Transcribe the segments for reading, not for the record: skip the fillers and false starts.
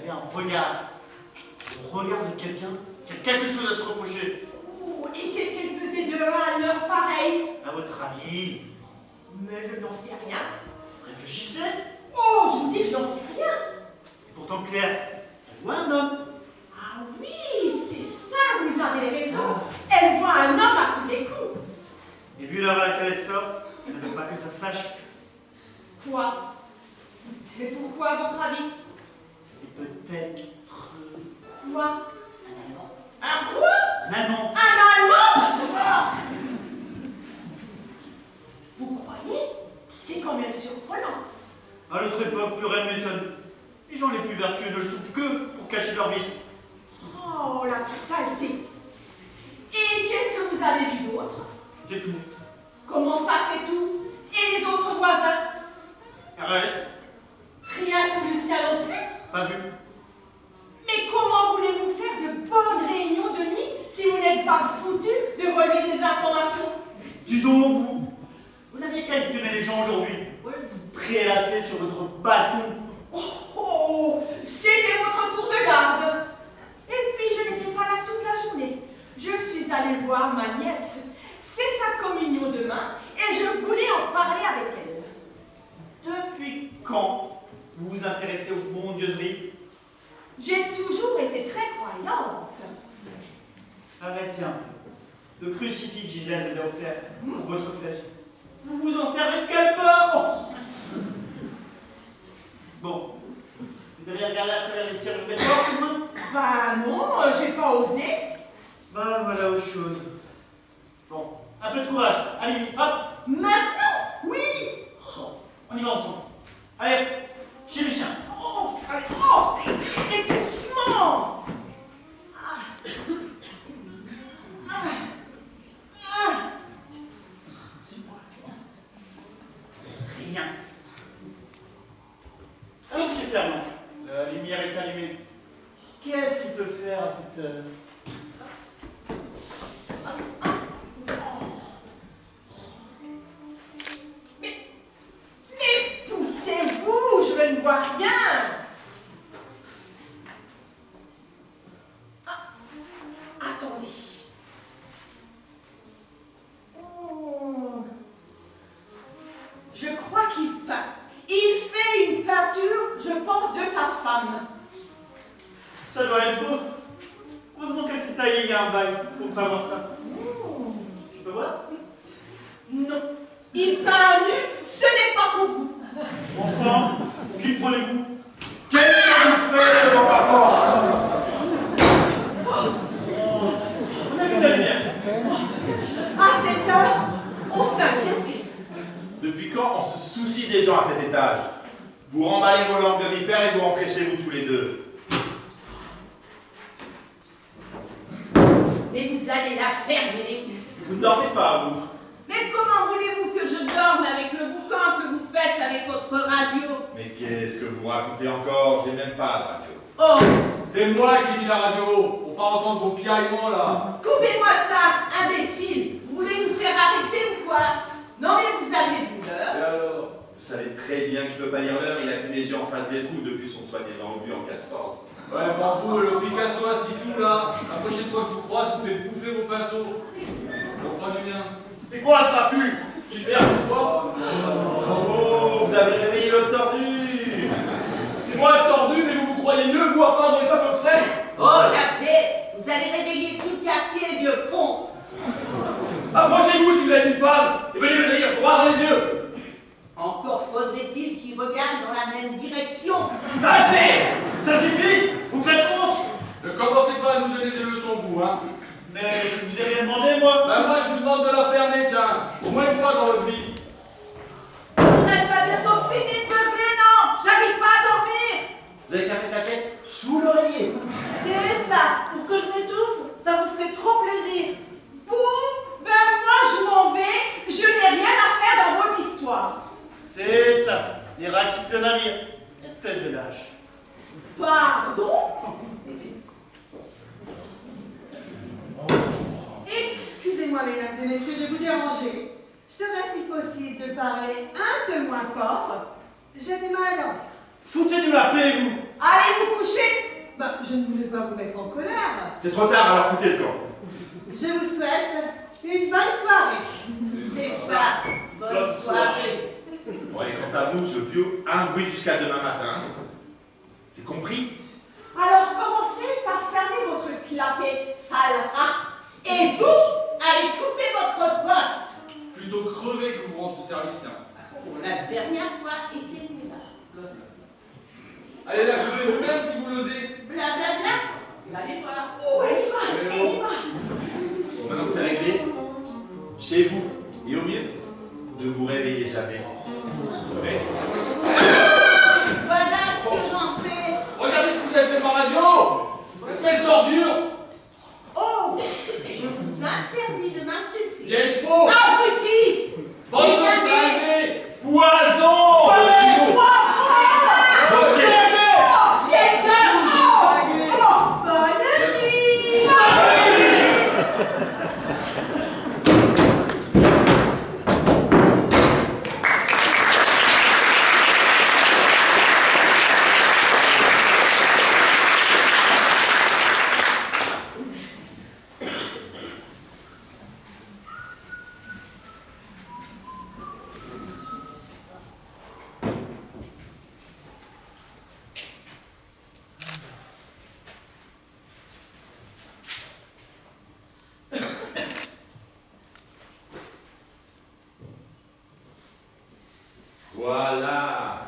avez un regard. Le regard de quelqu'un qui a quelque chose à se reprocher. Oh, et qu'est-ce qu'elle faisait de à l'heure pareille? À votre avis? Mais je n'en sais rien. Réfléchissez. Oh, je vous dis que je n'en sais rien. C'est pourtant clair. Elle voit un homme. Ah oui, c'est ça, vous avez raison. Elle voit un homme à tous les coups. Et vu l'heure à laquelle elle sort, elle ne veut pas que ça se sache. Quoi? Mais pourquoi, à votre avis? C'est peut-être... Quoi? Un quoi? Un Allemand. Un Allemand? C'est fort. Vous croyez? C'est quand même surprenant. À notre époque, plus rien ne m'étonne. Les gens les plus vertueux ne le sont que pour cacher leurs vices. Oh, la saleté. Et qu'est-ce que vous avez vu d'autre? C'est tout. Comment ça, c'est tout? Et les autres voisins? RF, Rien sous le ciel non plus? pas vu. Mais comment voulez-vous faire de bonnes réunions de nuit si vous n'êtes pas foutu de relier des informations? Dis donc, vous n'aviez qu'à espionner les gens aujourd'hui. Vous prélasser sur votre balcon. Oh, c'était votre tour de garde. Et puis, je n'étais pas là toute la journée. Je suis allée voir ma nièce. C'est sa communion demain et je voulais en parler avec elle. Depuis quand vous vous intéressez aux bondieuseries? J'ai toujours été très croyante. Arrêtez un peu. Le crucifix que Gisèle vous a offert pour votre fête. Vous vous en servez de quelle part? Bon. Vous avez regardé à travers les serrures des portes, au moins? Bah non, j'ai pas osé. Bah voilà autre chose. Bon, un peu de courage. Allez-y, hop. Maintenant, oui. Bon, on y va ensemble. Allez, chez Lucien. Oh, allez, oh, et doucement. Rien. Alors, chez Fernand, la lumière est allumée. Qu'est-ce qu'il peut faire à cette heure? Mais poussez-vous, je ne vois rien. Attendez. Oh. Je crois qu'il peint. Il fait une peinture, je pense, de sa femme. Ça doit être beau. Heureusement qu'elle s'est taillée il y a un bail pour pas voir ça. Je peux voir? Non. Il peint nu, ce n'est pas pour vous. Enfin, qui prenez-vous? Qu'est-ce que vous faites devant ma porte? On a vu la lumière. À cette heure, on s'inquiétait. Depuis quand on se soucie des gens à cet étage? Vous remballez vos langues de vipère et vous rentrez chez vous tous les deux. Mais vous allez la fermer. Vous ne dormez pas, vous? Mais comment voulez-vous que je dorme avec le boucan que vous faites avec votre radio? Mais qu'est-ce que vous racontez encore? J'ai même pas de radio. Oh, C'est moi qui dis la radio, pour pas entendre vos piaillements là. coupez-moi ça, imbécile. Vous voulez nous faire arrêter ou quoi? Non mais vous avez vu Et l'heure. alors? Vous savez très bien qu'il ne peut pas lire l'heure, il a plus les yeux en face des trous depuis son soi-disant obus en 14. Ouais, m'en fous, le Picasso à 6 sous là. La prochaine fois que je vous croise, je vous fais bouffer vos pinceaux. On fera du bien. C'est quoi ce raffut? Gilbert, c'est toi? Oh, vous avez réveillé le tordu! C'est moi le tordu, mais vous vous croyez mieux, vous, à peindre les tables obscènes? Oh la paix, vous allez réveiller tout le quartier, vieux con. Approchez-vous si vous êtes une femme, et venez me dire droit dans les yeux. Encore faudrait-il qu'ils regardent dans la même direction. Arrêtez! Ça suffit! Vous me faites honte! Ne commencez pas à nous donner des leçons, vous, hein. Mais je vous ai rien demandé, moi! Ben moi, je vous demande de la fermer, tiens. Au moins une fois dans votre vie. Vous n'avez pas bientôt fini de meubler, non? J'arrive pas à dormir. Vous avez carré la tête sous l'oreiller. C'est ça, pour que je m'étouffe, ça vous fait trop plaisir. Bon, ben moi je m'en vais. Je n'ai rien à faire dans vos histoires. C'est ça, les rats qui pleurent navire. Espèce de lâche. Pardon? Excusez-moi, mesdames et messieurs, de vous déranger. Serait-il possible de parler un peu moins fort? J'ai du mal à dormir. Foutez-nous la paix, vous! Allez vous coucher. Bah, je ne voulais pas vous mettre en colère. C'est trop tard, alors foutez le camp. Je vous souhaite une bonne soirée. C'est ça. Bonne soirée. Bon, et quant à vous, ce vieux, un bruit jusqu'à demain matin. C'est compris? Alors commencez par fermer votre clapet, sale rat. Et vous, allez couper votre poste. Plutôt crever que vous rendre ce service, tiens. Pour la dernière fois, éteignez-la. Allez la couper vous-même si vous l'osez. Blablabla. Vous allez voir. Oh, elle y va, elle y va. Bon, maintenant que c'est réglé, chez vous, et au mieux, ne vous réveillez jamais. Ouais. Voilà ce que j'en fais. Regardez ce que vous avez fait par radio. Espèce d'ordure. Oh, je vous interdis de m'insulter. Il y a une peau. Abruti. Bande de Regardez. salés. Poison! Viens d'un chaud. Oh, bonne nuit. Voilà.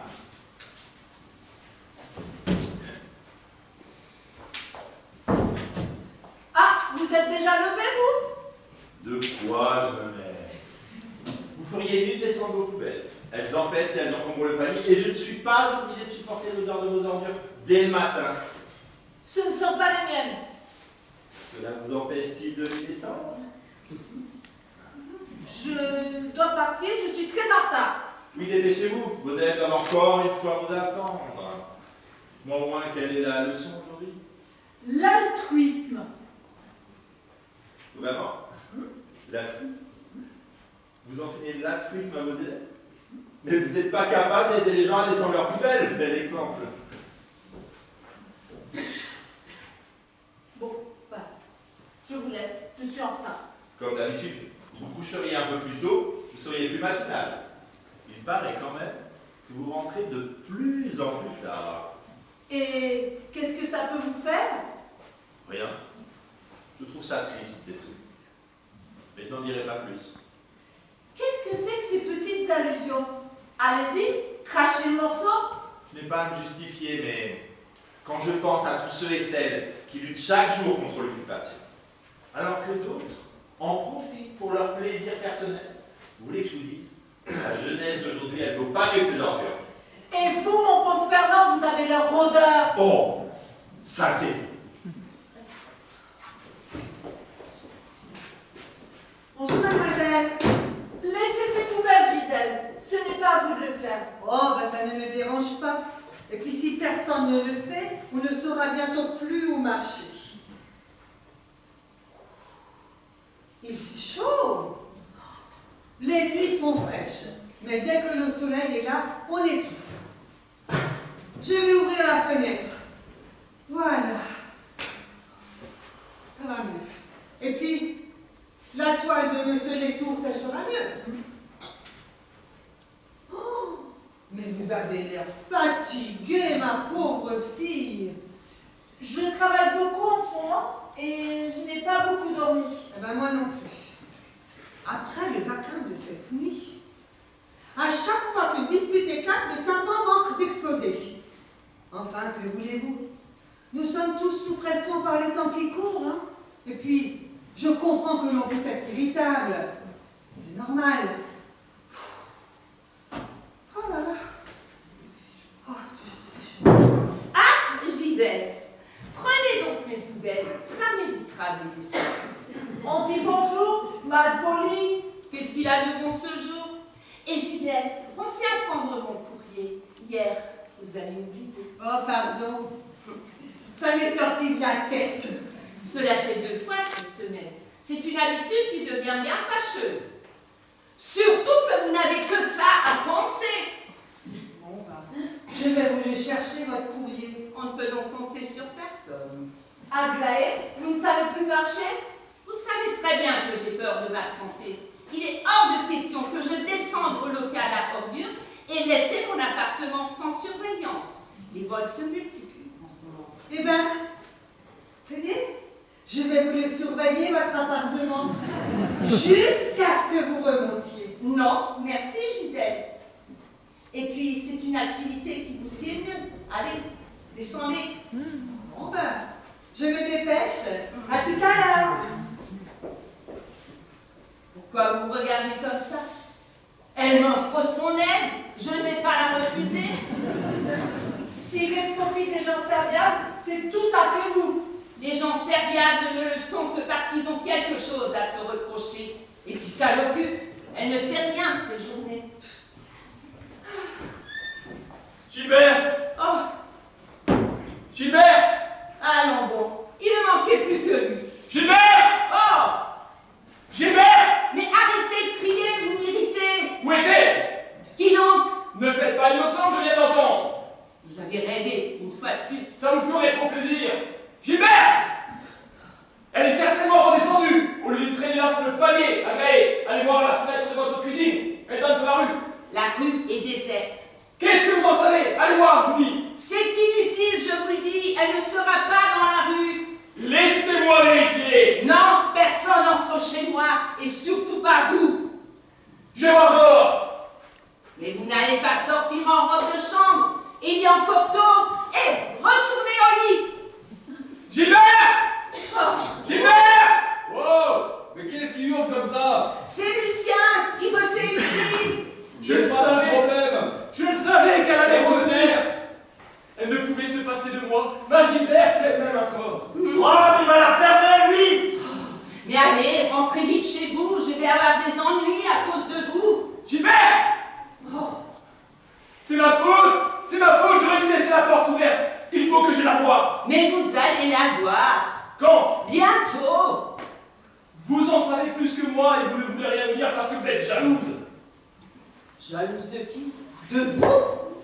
Ah, vous êtes déjà levé, vous? De quoi je me mets? Vous feriez mieux de descendre vos poubelles. Elles empestent et elles encombrent le panier, et je ne suis pas obligé de supporter l'odeur de vos ordures dès le matin. Ce ne sont pas les miennes. Cela vous empêche-t-il de les descendre? Je dois partir, je suis très en retard. Oui, dépêchez-vous. Vos élèves doivent encore une fois vous attendre. Moi au moins, quelle est la leçon aujourd'hui? L'altruisme. Vraiment? L'altruisme? Vous enseignez l'altruisme à vos élèves? Mais vous n'êtes pas capable d'aider les gens à descendre leur poubelle, bel exemple. Bon, bah, je vous laisse, je suis en retard. Comme d'habitude, vous coucheriez un peu plus tôt, vous seriez plus matinal. Il paraît quand même que vous rentrez de plus en plus tard. Et qu'est-ce que ça peut vous faire? Rien. Je trouve ça triste, c'est tout. Mais je n'en dirai pas plus. Qu'est-ce que c'est que ces petites allusions? Allez-y, crachez le morceau. Je n'ai pas à me justifier, mais quand je pense à tous ceux et celles qui luttent chaque jour contre l'occupation, alors que d'autres en profitent pour leur plaisir personnel, vous voulez que je vous dise? La jeunesse d'aujourd'hui, elle ne vaut pas mieux que ces ordures. Et vous, mon pauvre Fernand, vous avez leur rôdeur. Oh, saleté! Bonjour, mademoiselle. Laissez ces poubelles, Gisèle. Ce n'est pas à vous de le faire. Oh, bah ça ne me dérange pas. Et puis si personne ne le fait, on ne saura bientôt plus où marcher. Il fait chaud. Les nuits sont fraîches, mais dès que le soleil est là, on étouffe. Je vais ouvrir la fenêtre. Voilà. Ça va mieux. Et puis, la toile de Monsieur Létour séchera mieux. Oh, mais vous avez l'air fatiguée, ma pauvre fille. Je travaille beaucoup en ce moment et je n'ai pas beaucoup dormi. Eh ben moi non plus. Après le vacarme de cette nuit, à chaque fois qu'une dispute éclate, le tympan manque d'exploser. Enfin, que voulez-vous? Nous sommes tous sous pression par les temps qui courent, hein? Et puis, je comprends que l'on puisse être irritable. C'est normal. Oh là là. Oh, c'est chaud. Ah, Gisèle, prenez donc mes poubelles, ça m'évitera de déguster. On dit bonjour, mal poli. Qu'est-ce qu'il a de bon ce jour? Et Gisèle, pensez à prendre mon courrier. Hier, vous allez oublier. Oh, pardon. Ça m'est sorti de la tête. Cela fait 2 fois cette semaine. C'est une habitude qui devient bien fâcheuse. Surtout que vous n'avez que ça à penser. Bon, bah, je vais vous le chercher, votre courrier. On ne peut donc compter sur personne. Aglaé, vous ne savez plus marcher? Vous savez très bien que j'ai peur de ma santé. Il est hors de question que je descende au local à Ordure et laisser mon appartement sans surveillance. Les vols se multiplient en ce moment. Eh ben, tenez, je vais vous le surveiller, votre appartement, jusqu'à ce que vous remontiez. Non, merci Gisèle. Et puis, c'est une activité qui vous sied mieux. Allez, descendez. Bon ben, je me dépêche. À tout à l'heure. Pourquoi vous me regardez comme ça? Elle m'offre son aide, je ne vais pas la refuser. S'il est profit des gens serviables, c'est tout à fait vous. Les gens serviables ne le sont que parce qu'ils ont quelque chose à se reprocher. Et puis ça l'occupe. Elle ne fait rien ces journées. Gilberte! Oh, Gilberte! allons bon. Il ne manquait plus que lui. Gilberte! Oh, Gilberte! mais arrêtez de crier, vous m'irritez. Où est-elle? Qui donc? Ne faites pas l'innocent, je viens d'entendre. Vous avez rêvé, une fois de plus. Ça vous ferait trop plaisir. Gilberte! Elle est certainement redescendue. Au lieu de traîner là sur le palier, Aglaé, allez voir à la fenêtre de votre cuisine. Elle donne sur la rue. La rue est déserte. Qu'est-ce que vous en savez? Allez voir, je vous dis. C'est inutile, je vous le dis. Elle ne sera pas dans la rue. Laissez-moi vérifier. Non, personne n'entre chez moi, et surtout pas vous. Je vais voir dehors. Mais vous n'allez pas sortir en robe de chambre. Il y a encore tôt. Et retournez au lit. Gilberte! Gilberte! Wow! Mais qu'est-ce qui hurle comme ça? C'est Lucien, il me fait une crise. Je le Pas de savais. problème. Je le savais qu'elle allait Mais revenir. Elle ne pouvait se passer de moi. Ma Gilberte elle-même encore. Oh, mais il va la fermer, lui! Mais allez, rentrez vite chez vous. Je vais avoir des ennuis à cause de vous. Gilberte! Oh, C'est ma faute! C'est ma faute, j'aurais dû laisser la porte ouverte. Il faut que je la voie. mais vous allez la voir. Quand? Bientôt. Vous en savez plus que moi et vous ne voulez rien me dire parce que vous êtes jalouse. Jalouse de qui? De vous?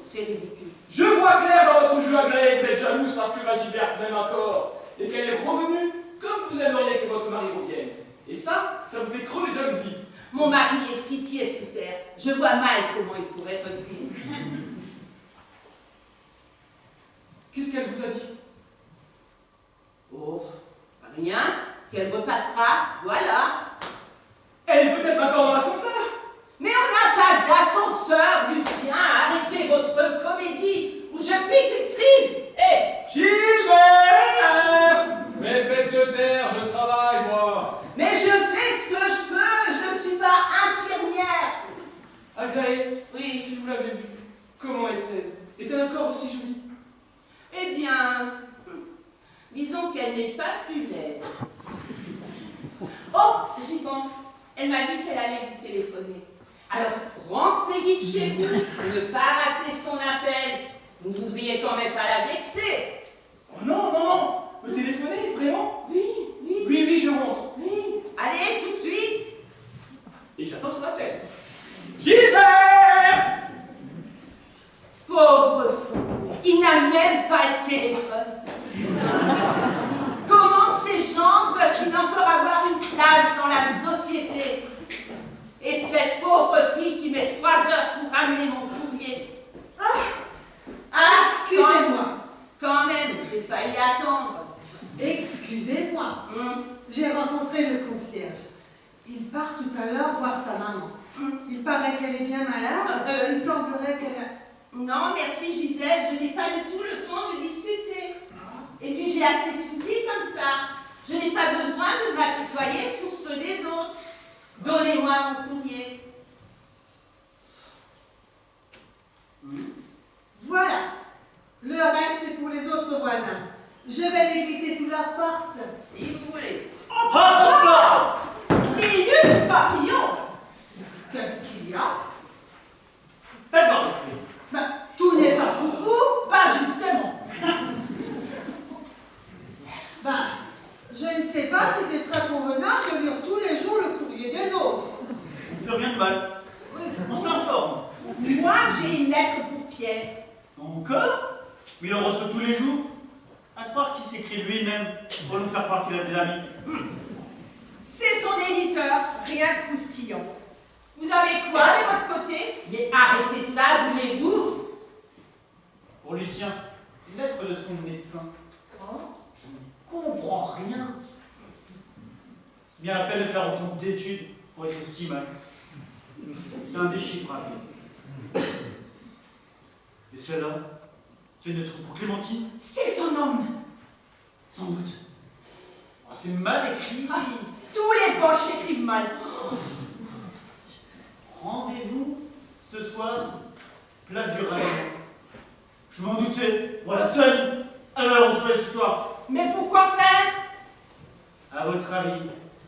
C'est ridicule. Je vois clair dans votre jeu Aglaé que vous êtes jalouse parce que ma Gilberte m'aime encore et qu'elle est revenue comme vous aimeriez que votre mari revienne. Et ça vous fait crever de jalousie. Mon mari est 6 pieds sous terre. Je vois mal comment il pourrait revenir. Qu'est-ce qu'elle vous a dit? Oh, rien. Qu'elle repassera, voilà. Elle est peut-être encore dans l'ascenseur. Mais on n'a pas d'ascenseur, Lucien. Arrêtez votre comédie ou je pique une crise. Eh, Gilberte! Mais faites-le taire, je travaille, moi. mais je fais ce que je peux. Je ne suis pas infirmière. Aglaé, Oui. si vous l'avez vue, comment est-elle? Est-elle encore aussi jolie? Eh bien, disons qu'elle n'est pas plus laide. Oh, j'y pense. Elle m'a dit qu'elle allait vous téléphoner. Alors, rentrez vite chez vous pour ne pas rater son appel. Vous ne voudriez quand même pas la vexer. Oh non, non, non! Me téléphoner, vraiment? Oui, oui, Oui, oui, je rentre. oui. Allez, tout de suite. Et j'attends son appel. Gilberte! Pauvre fou. Il n'a même pas le téléphone. Comment ces gens peuvent-ils encore avoir une place dans la société? Et cette pauvre fille qui met 3 heures pour ramener mon courrier. Ah, Excusez-moi. Quand même, j'ai failli attendre. Excusez-moi. J'ai rencontré le concierge. Il part tout à l'heure voir sa maman. Il paraît qu'elle est bien malade. Il semblerait qu'elle a... Non, merci Gisèle, je n'ai pas du tout le temps de discuter. Et puis j'ai assez de soucis comme ça. Je n'ai pas besoin de m'apitoyer sur ceux des autres. Donnez-moi mon courrier. Voilà. Le reste est pour les autres voisins. Je vais les glisser sous leur porte. Si vous voulez. Hop là! Linus Papillon! Qu'est-ce qu'il y a? Faites voir les clés. Ben, tout n'est pas pour vous. Pas justement. Ben, je ne sais pas si c'est très convenable de lire tous les jours le courrier des autres. On fait rien de mal. Oui. On s'informe. Moi, j'ai une lettre pour Pierre. Encore? Mais il en reçoit tous les jours. À croire qu'il s'écrit lui-même pour nous faire croire qu'il a des amis. C'est son éditeur, rien de croustillant. Vous avez quoi de votre côté? Mais arrêtez ça, voulez-vous? Pour Lucien, lettre de son médecin. Je ne comprends rien. C'est bien la peine de faire autant d'études pour écrire si mal. C'est un déchiffrage. Et celle-là, c'est une lettre pour Clémentine? C'est son homme. Sans doute. Oh, c'est mal écrit. Ah, tous les poches écrivent mal. Rendez-vous ce soir, place du Rail. Je m'en doutais. Voilà, tonne. Alors, on trouvait ce soir. Mais pourquoi faire? À votre avis,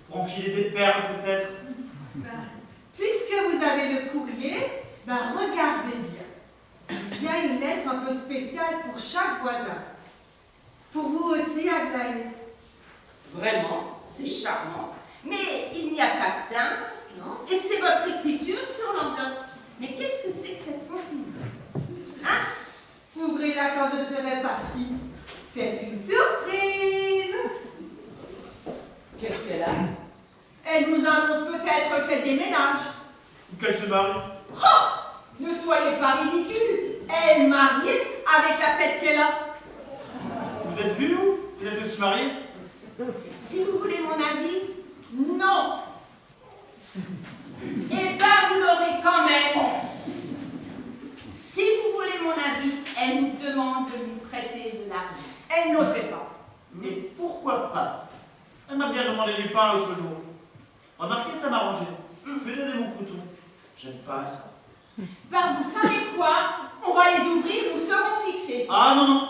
pour enfiler des perles peut-être? Puisque vous avez le courrier, regardez bien. Il y a une lettre un peu spéciale pour chaque voisin. Pour vous aussi, Aglaé. Vraiment, c'est charmant. Mais il n'y a pas de timbre. Non? Et c'est votre écriture sur l'enveloppe. Mais qu'est-ce que c'est que cette fantaisie? Hein? Ouvrez-la quand je serai partie. C'est une surprise. Qu'est-ce qu'elle a? Elle nous annonce peut-être qu'elle déménage. Ou qu'elle se marie? Ne soyez pas ridicule. Elle mariée avec la tête qu'elle a. Vous êtes vu, vous? Vous êtes aussi mariés? Si vous voulez mon avis, non. Eh ben, vous l'aurez quand même. Si vous voulez mon avis, elle nous demande de lui prêter de l'argent. Elle n'oserait pas. Mais pourquoi pas? Elle m'a bien demandé du pain l'autre jour. Remarquez, ça m'a arrangé. Je vais donner mon couteau. J'aime pas ça. Ben, vous savez quoi? On va les ouvrir, nous serons fixés. Ah non, non.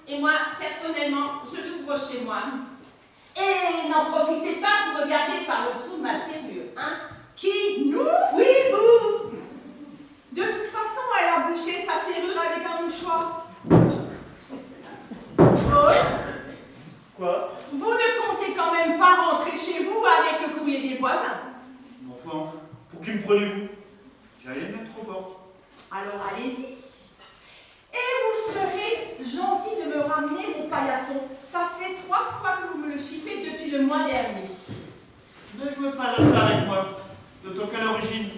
Et moi, personnellement, je l'ouvre chez moi. Et n'en profitez pas pour regarder par le trou de ma serrure, hein? Qui? Nous? Oui, vous! De toute façon, elle a bouché sa serrure avec un mouchoir. Quoi? Vous ne comptez quand même pas rentrer chez vous avec le courrier des voisins. Enfin, pour qui me prenez-vous? J'allais le mettre aux portes. Alors allez-y. Et vous serez gentil de me ramener mon paillasson. Ça fait 3 fois que vous me le chippez depuis le mois dernier. Ne jouez pas à ça avec moi. D'autant qu'à l'origine,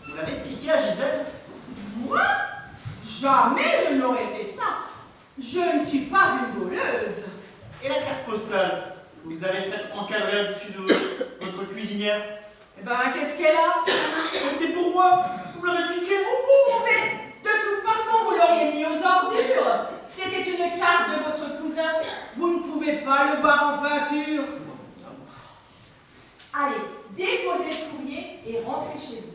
vous l'avez piqué à Gisèle? Moi? Jamais je n'aurais fait ça. Je ne suis pas une voleuse. Et la carte postale que vous avez faite encadrer au-dessus de votre cuisinière? Eh ben, qu'est-ce qu'elle a? C'était pour moi. Vous l'avez piqué? Oh, mais de toute façon, vous l'auriez mis aux ordures. C'était une carte de votre cousin. Vous ne pouvez pas le voir en peinture. Allez, déposez le courrier et rentrez chez vous.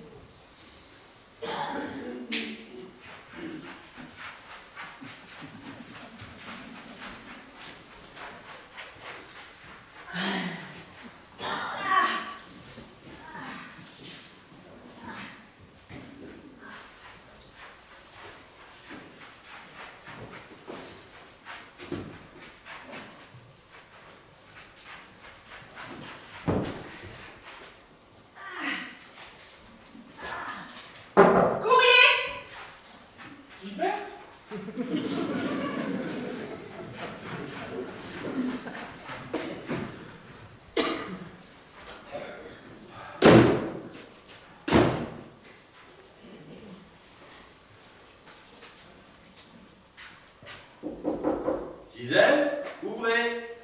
Gisèle, ouvrez.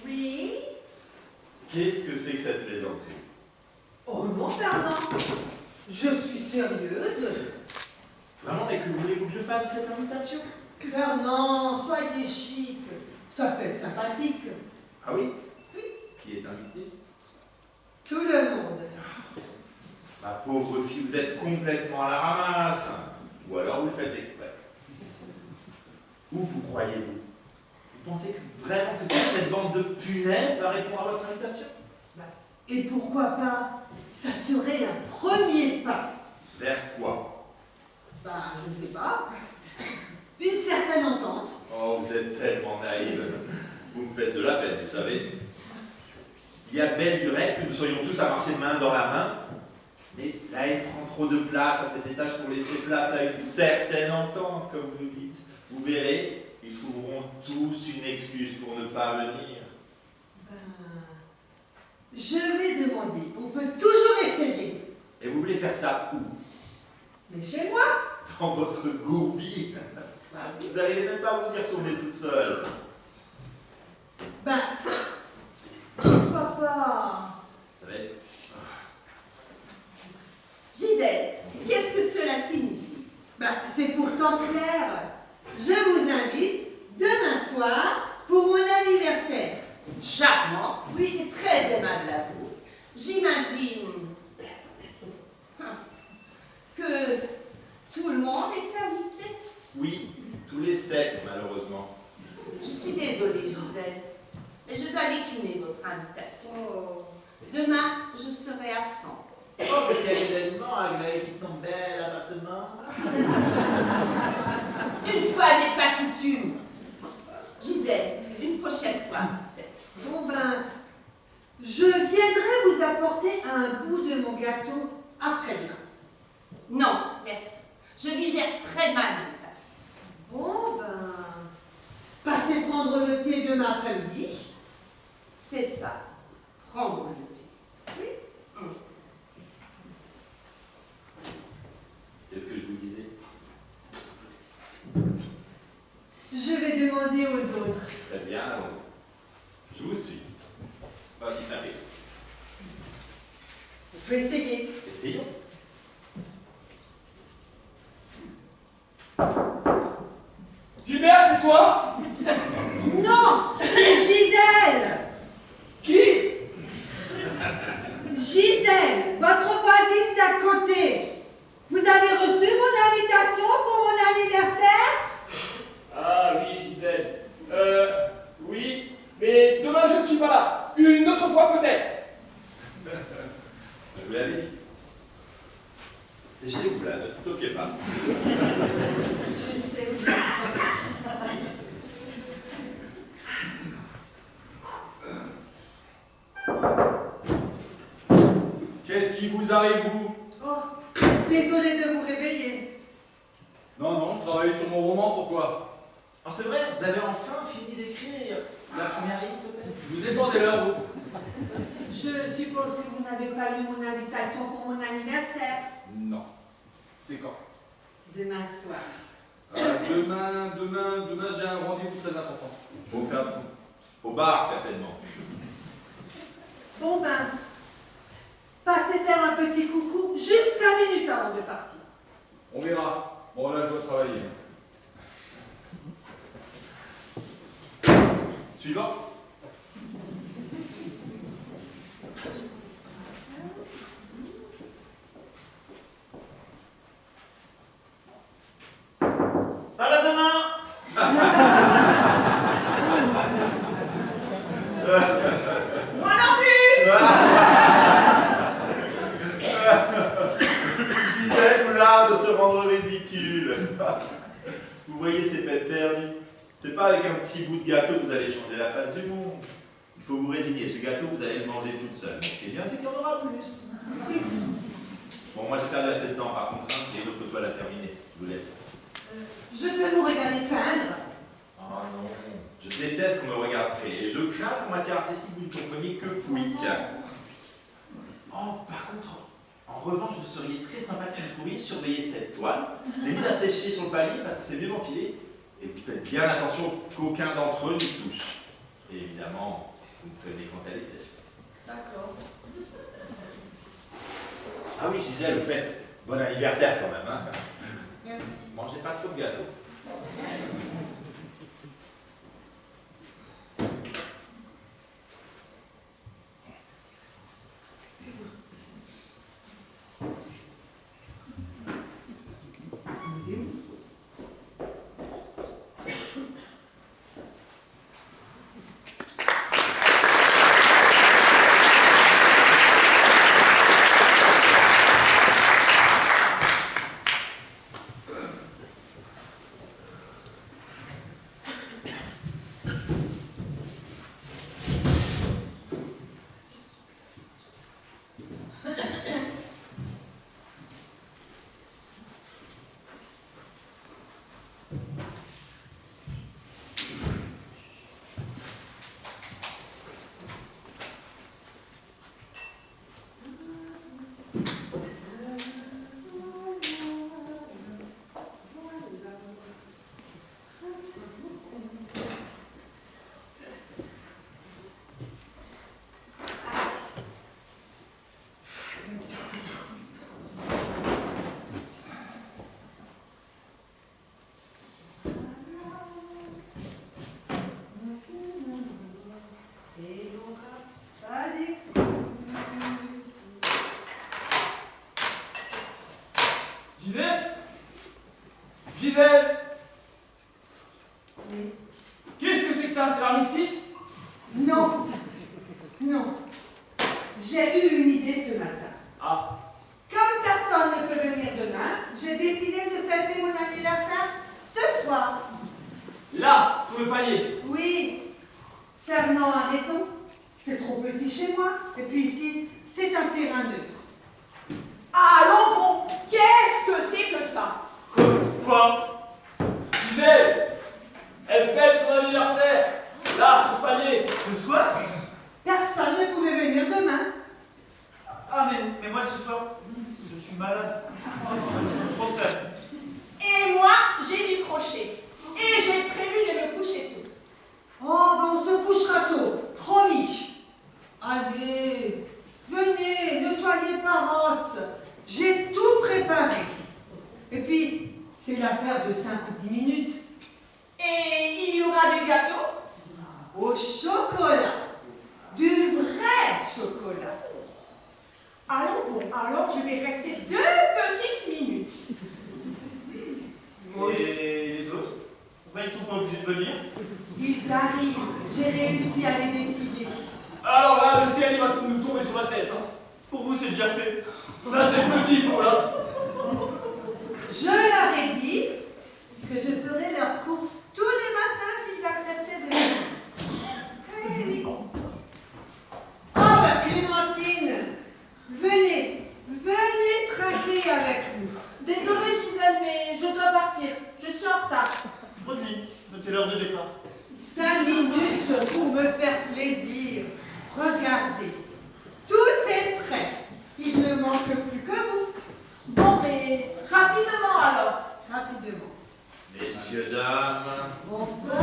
Oui? Qu'est-ce que c'est que cette plaisanterie? Oh non, Fernand. Je suis sérieuse. Vraiment, mais que voulez-vous que je fasse de cette invitation? Fernand, soyez chic. Ça peut être sympathique. Ah oui? Qui est invité? Tout le monde. Ma pauvre fille, vous êtes complètement à la ramasse. Ou alors vous le faites exprès. Où vous croyez-vous? Vous pensez que vraiment que toute cette bande de punaises va répondre à votre invitation? Et pourquoi pas? Ça serait un premier pas. Vers quoi? Je ne sais pas. Une certaine entente. Oh, vous êtes tellement naïve. Vous me faites de la peine, vous savez. Il y a belle lurette que nous serions tous à marcher main dans la main. Mais là, il prend trop de place à cet étage pour laisser place à une certaine entente, comme vous dites. Vous verrez, ils trouveront tous une excuse pour ne pas venir. Je vais demander. On peut toujours essayer. Et vous voulez faire ça où? Mais chez moi? Dans votre gourbi. Vous n'arrivez même pas à vous y retourner toute seule. Pourquoi pas? Ça va être... Gisèle, qu'est-ce que cela signifie? C'est pourtant clair. Je vous invite demain soir pour mon anniversaire. Charmant. Oui, c'est très aimable à vous. J'imagine que tout le monde est invité. Oui, tous les 7, malheureusement. Je suis désolée, Gisèle, mais je dois décliner votre invitation. Demain, je serai absente. Oh, mais quel événement, Aglaé, qui sont belles appartements. Une fois n'est pas coutume. Gisèle, une prochaine fois, peut-être. Je viendrai vous apporter un bout de mon gâteau après-demain. Non, merci. Je digère très mal les pâtisseries. Passez prendre le thé demain après-midi. C'est ça, prendre le thé. Oui. Qu'est-ce que je vous disais? Je vais demander aux autres. Très bien, allons-y. Je vous suis. Allez, On peut essayer. essayons. Gilbert, c'est toi? Non, c'est Gisèle. Qui? Gisèle, votre voisine d'à côté. Vous avez reçu mon invitation pour mon anniversaire? Ah oui, Gisèle. Oui, mais demain je ne suis pas là. Une autre fois peut-être. Je vous l'avais dit. C'est chez vous, là, ne toquez pas. Je sais. Qu'est-ce qui vous arrive, vous? Oh, désolée de vous réveiller. Non, je travaillais sur mon roman, pourquoi? Oh, c'est vrai, vous avez enfin fini d'écrire la première ligne, peut-être? Je vous ai demandé l'heure, vous. Je suppose que vous n'avez pas lu mon invitation pour mon anniversaire. Non. C'est quand? Demain soir. Demain, j'ai un rendez-vous très important. Je vais vous faire absent. Au bar, certainement. Passez faire un petit coucou juste 5 minutes avant de partir. On verra. Bon, là, je dois travailler. Suivant. À demain. Moi non plus. Gisèle ou l'art de se rendre ridicule. Vous voyez ces pètes perdues? C'est pas avec un petit bout de gâteau que vous allez changer la face du monde. Il faut vous résigner. Ce gâteau, vous allez le manger toute seule. Ce qui est bien, c'est qu'il y en aura plus. Bon, moi j'ai perdu assez de temps par contrainte et l'autre toile à terminer. Je vous laisse. Je peux vous regarder peindre. Oh non, je déteste qu'on me regarde créer. Je crains qu'en matière artistique, vous ne compreniez que pouic. Oh, par contre, en revanche, vous seriez très sympathique pour y surveiller cette toile. Je l'ai mise à sécher sur le palier parce que c'est mieux ventilé. Et vous faites bien attention qu'aucun d'entre eux n'y touche. Et évidemment, vous me prévenez quand elle est sèche. D'accord. Ah oui, Gisèle, au fait, bon anniversaire quand même. Hein. Merci. Mangez pas trop de gâteau. Non. Non. J'ai eu une idée ce matin. Ah, Comme personne ne peut venir demain, j'ai décidé de fêter mon anniversaire ce soir. là, sous le palier. Oui, Fernand a raison. C'est trop petit chez moi. Et puis ici, c'est un terrain neutre. Allons bon, qu'est-ce que c'est que ça? Quoi? Gisèle, elle fête son anniversaire. Là, sous le palier. Ce soir? Personne ne pouvait venir demain. Ah, mais moi ce soir, je suis malade. Je suis trop faible. Et moi, j'ai du crochet. Et j'ai prévu de me coucher tôt. Oh, ben on se couchera tôt, promis. Allez, venez, ne soyez pas rosse. J'ai tout préparé. Et puis, c'est l'affaire de 5 ou 10 minutes. Et il y aura du gâteau? Au chocolat. Du vrai chocolat. Allons bon, alors je vais rester 2 petites minutes. Et les autres? Pourquoi ils ne sont pas obligés de venir? Ils arrivent. J'ai réussi à les décider. Alors là, le ciel, il va nous tomber sur la tête. Hein. Pour vous, c'est déjà fait. Là, c'est petit, pour là. Je leur ai dit que je ferais leurs courses tous les matins s'ils acceptaient de venir. Eh oui. Oh, bah Clémentine, venez trinquer avec nous. Désolée Gisèle, mais je dois partir. Je suis en retard. Roselyne, notez l'heure de départ. 5 minutes pour me faire plaisir. Regardez, tout est prêt. Il ne manque plus que vous. Bon, mais rapidement alors. Rapidement. Messieurs, dames. Bonsoir.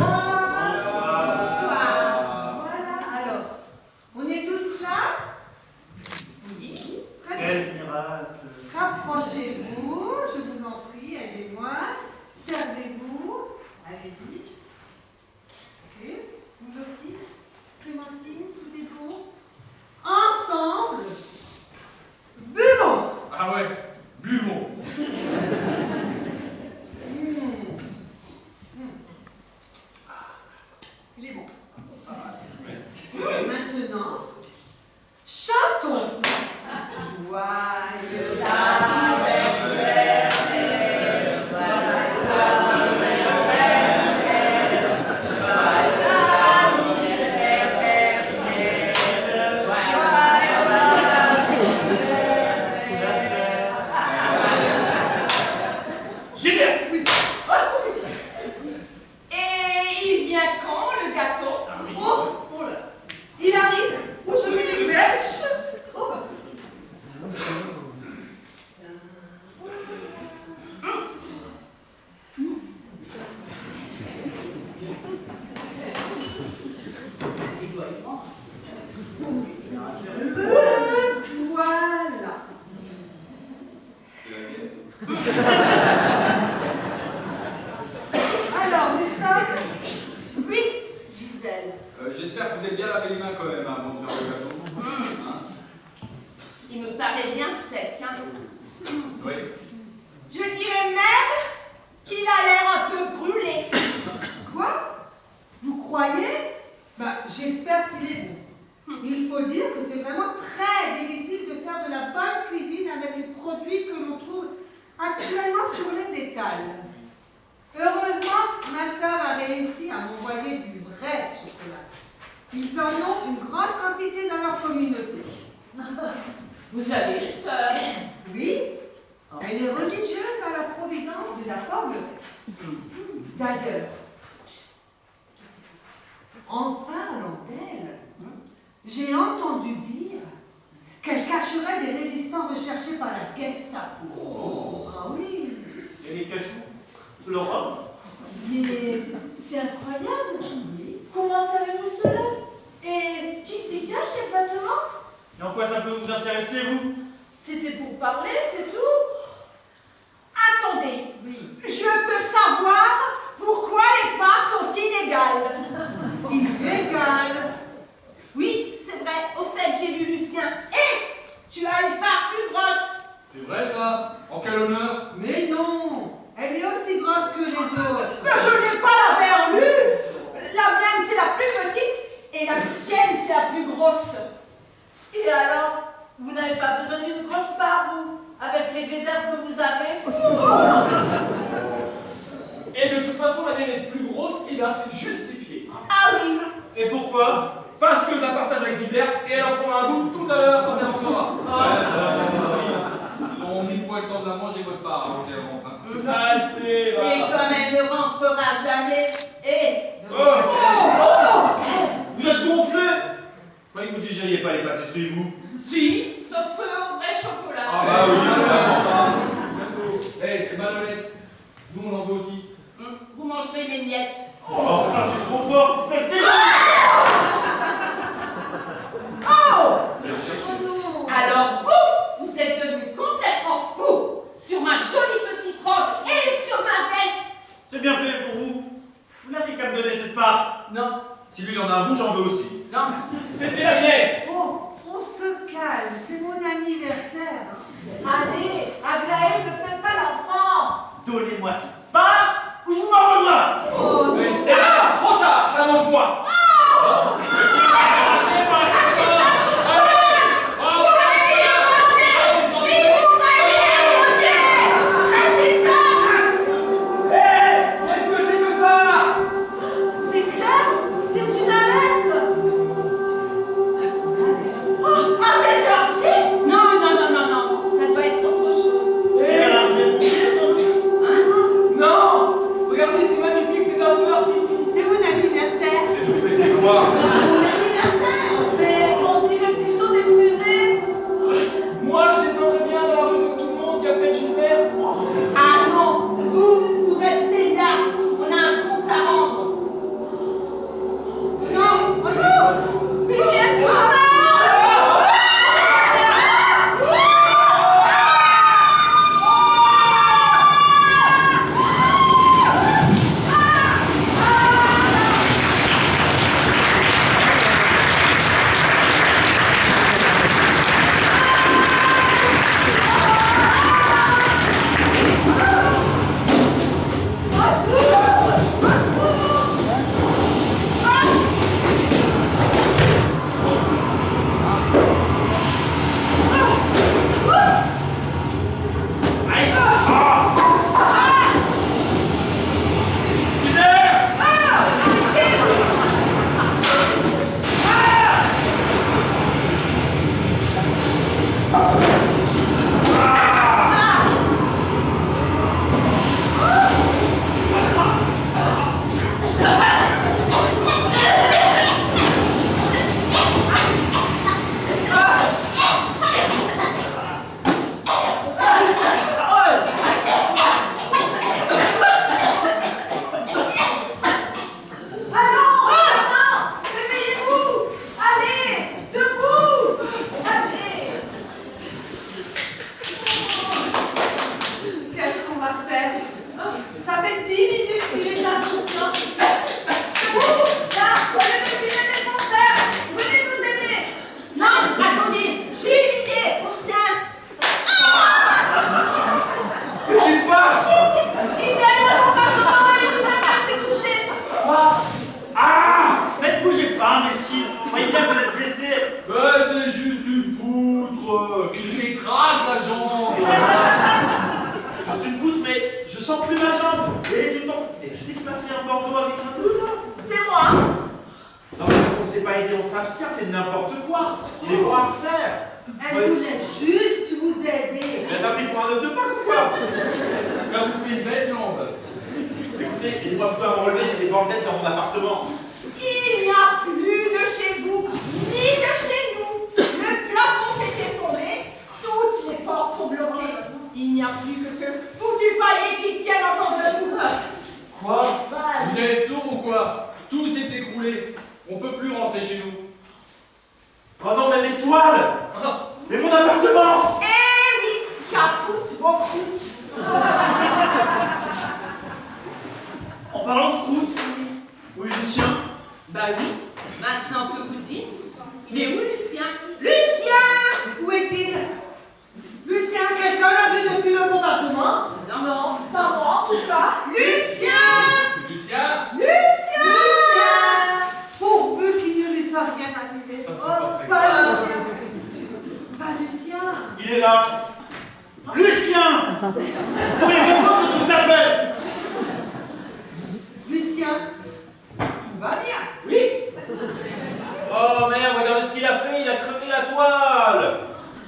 Bonsoir. Voilà, alors, on est tous là? Oui. Très bien. Quel miracle. Rapprochez-vous, je vous en prie, aidez-moi. Servez-vous. Allez-y. Ok. Vous aussi, Clémentine, tout est bon. Ensemble, buvons. Ah ouais, buvons. Il est bon. Maintenant, chantons. Joyeux anniversaire. Gilbert. Et il vient quand le gâteau? Oh là. Il arrive. Oh, je mets des bêches. Oh, bah. Le voilà. Alors, nous sommes 8. Gisèle. J'espère que vous avez bien lavé les mains quand même avant de faire le gâteau. Hein? Il me paraît bien sec, hein. Oui. Je dirais même qu'il a l'air un peu brûlé. Quoi? Vous croyez? Bah, j'espère qu'il est bon. Il faut dire que c'est vraiment très difficile de faire de la bonne cuisine avec les produits que l'on trouve actuellement sur les étals. Heureusement, ma sœur a réussi à m'envoyer du vrai chocolat. Ils en ont une grande quantité dans leur communauté. Vous avez une sœur. Oui, elle est religieuse à la providence de la pomme. D'ailleurs, en parlant d'elle, j'ai entendu dire qu'elle cacherait des résistants recherchés par la Gestapo. Ah oui. Et les cachous? Sous leur robe? Mais c'est incroyable. Oui. Comment savez-vous cela? Et qui s'y cache exactement? Et en quoi ça peut vous intéresser, vous? C'était pour parler, c'est tout. Attendez, Oui. je peux savoir pourquoi les parts sont inégales. Illégal. Oui, c'est vrai. Au fait, j'ai vu Lucien. Hé, tu as une part plus grosse. C'est vrai ça? En quel honneur? Mais non, elle est aussi grosse que les autres. Mais je n'ai pas la berlue. La mienne, c'est la plus petite et la sienne, plus grosse. Et alors, vous n'avez pas besoin d'une grosse part, vous, avec les réserves que vous avez. Et de toute façon, la mienne est plus grosse, et bien c'est justifié. Ah oui. Et pourquoi? Parce que je la partage avec Gilberte, et elle en prendra un bout tout à l'heure quand elle rentrera. Ils auront 1000 fois le temps de la manger votre part avant qu'elle rentre. Hein. Saleté, va. Et comme elle ne rentrera jamais, Vous êtes gonflé? Je croyais que vous digériez pas les pâtisseries, vous. Si, sauf ceux au vrai chocolat. Ah bah oui, Hey, c'est malhonnête. Nous, on en veut aussi. vous mangerez mes miettes. Oh, putain, c'est trop fort! Oh! Oh non. Alors vous êtes devenus complètement fous sur ma jolie petite robe et sur ma veste. C'est bien fait pour vous. Vous n'avez qu'à me donner cette part. Non, Si lui il en a un bout, j'en veux aussi. non. C'était la mienne. Oh, on se calme, c'est mon anniversaire. Allez, Aglaé, ne faites pas l'enfant. Donnez-moi cette part ou je vous m'en redonne. Et là, trop tard, ça mange-moi. Qu'est-ce que c'est que ça? C'est clair, c'est une alerte. À cette heure-ci? Non, ça doit être autre chose. C'est l'alarme des pompiers, sans doute. Non. Regardez, c'est magnifique, c'est un feu d'artifice. C'est mon anniversaire. Et vous fêtez quoi? Mon anniversaire. Mais on dirait plutôt des fusées. Moi, je descendrais bien dans la rue de tout le monde, il y a peut-être Gilberte. Ah non, vous restez là. On a un compte à rendre. Non, oh non. Mais qu'est-ce que c'est n'importe quoi. Il est bon à refaire. Elle voulait juste vous aider. Elle m'a pris pour un œuf de Pâques ou quoi? Ça vous fait une belle jambe. Écoutez, aidez-moi plutôt à me relever, j'ai des bandelettes dans mon appartement. Il n'y a plus de chez vous, ni de chez nous. Le plafond s'est effondré, toutes les portes sont bloquées. Il n'y a plus que ce foutu palier qui tienne encore de nous. Quoi? Vous êtes sourds ou quoi? Tout s'est écroulé. On peut plus rentrer chez nous. Oh non, mais mes toiles! Mais mon appartement! Eh oui, capoute vos croûtes. En parlant de croûte, oui, Lucien, Bah oui, ma Ça, c'est Oh, pas très pas grave. Lucien. Pas Lucien. Il est là. Lucien! Pourriez répondre quand on vous appelle? Lucien, tout va bien. Oui? Oh merde, regardez ce qu'il a fait, il a crevé la toile.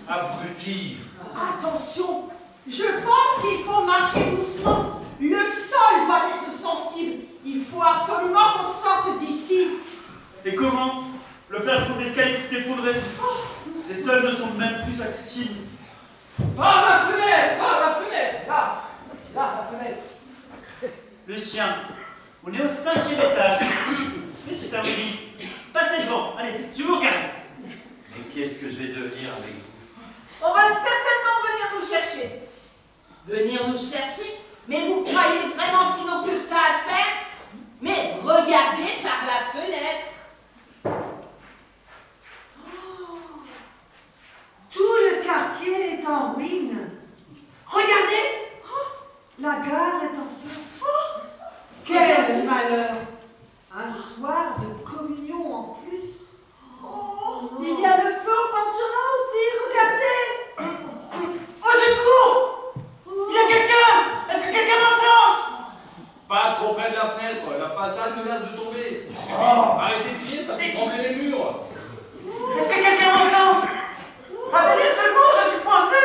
Abruti. Attention, je pense qu'il faut marcher doucement. Le sol doit être sensible. Il faut absolument qu'on sorte d'ici. Et comment? Le plafond de l'escalier s'est effondré. Les sols ne sont même plus accessibles. Par la fenêtre! Par la fenêtre! Là! Là, la fenêtre! Lucien, on est au 5e étage. Mais si ça vous dit, passez devant. Allez, je vous regarde. Mais qu'est-ce que je vais devenir avec vous? On va certainement venir nous chercher. Venir nous chercher? Mais vous croyez vraiment qu'ils n'ont que ça à faire? Mais regardez par la fenêtre. Tout le quartier est en ruine. Regardez, la gare est en feu. Quel malheur. Un soir de communion en plus. Il y a le feu au pensionnat aussi, regardez. Au secours! Il y a quelqu'un! Est-ce que quelqu'un m'entend? Pas trop près de la fenêtre, la façade menace de tomber. Arrêtez de crier, ça fait trembler les murs. Est-ce que quelqu'un m'entend? Appelez le secours, je suis coincé!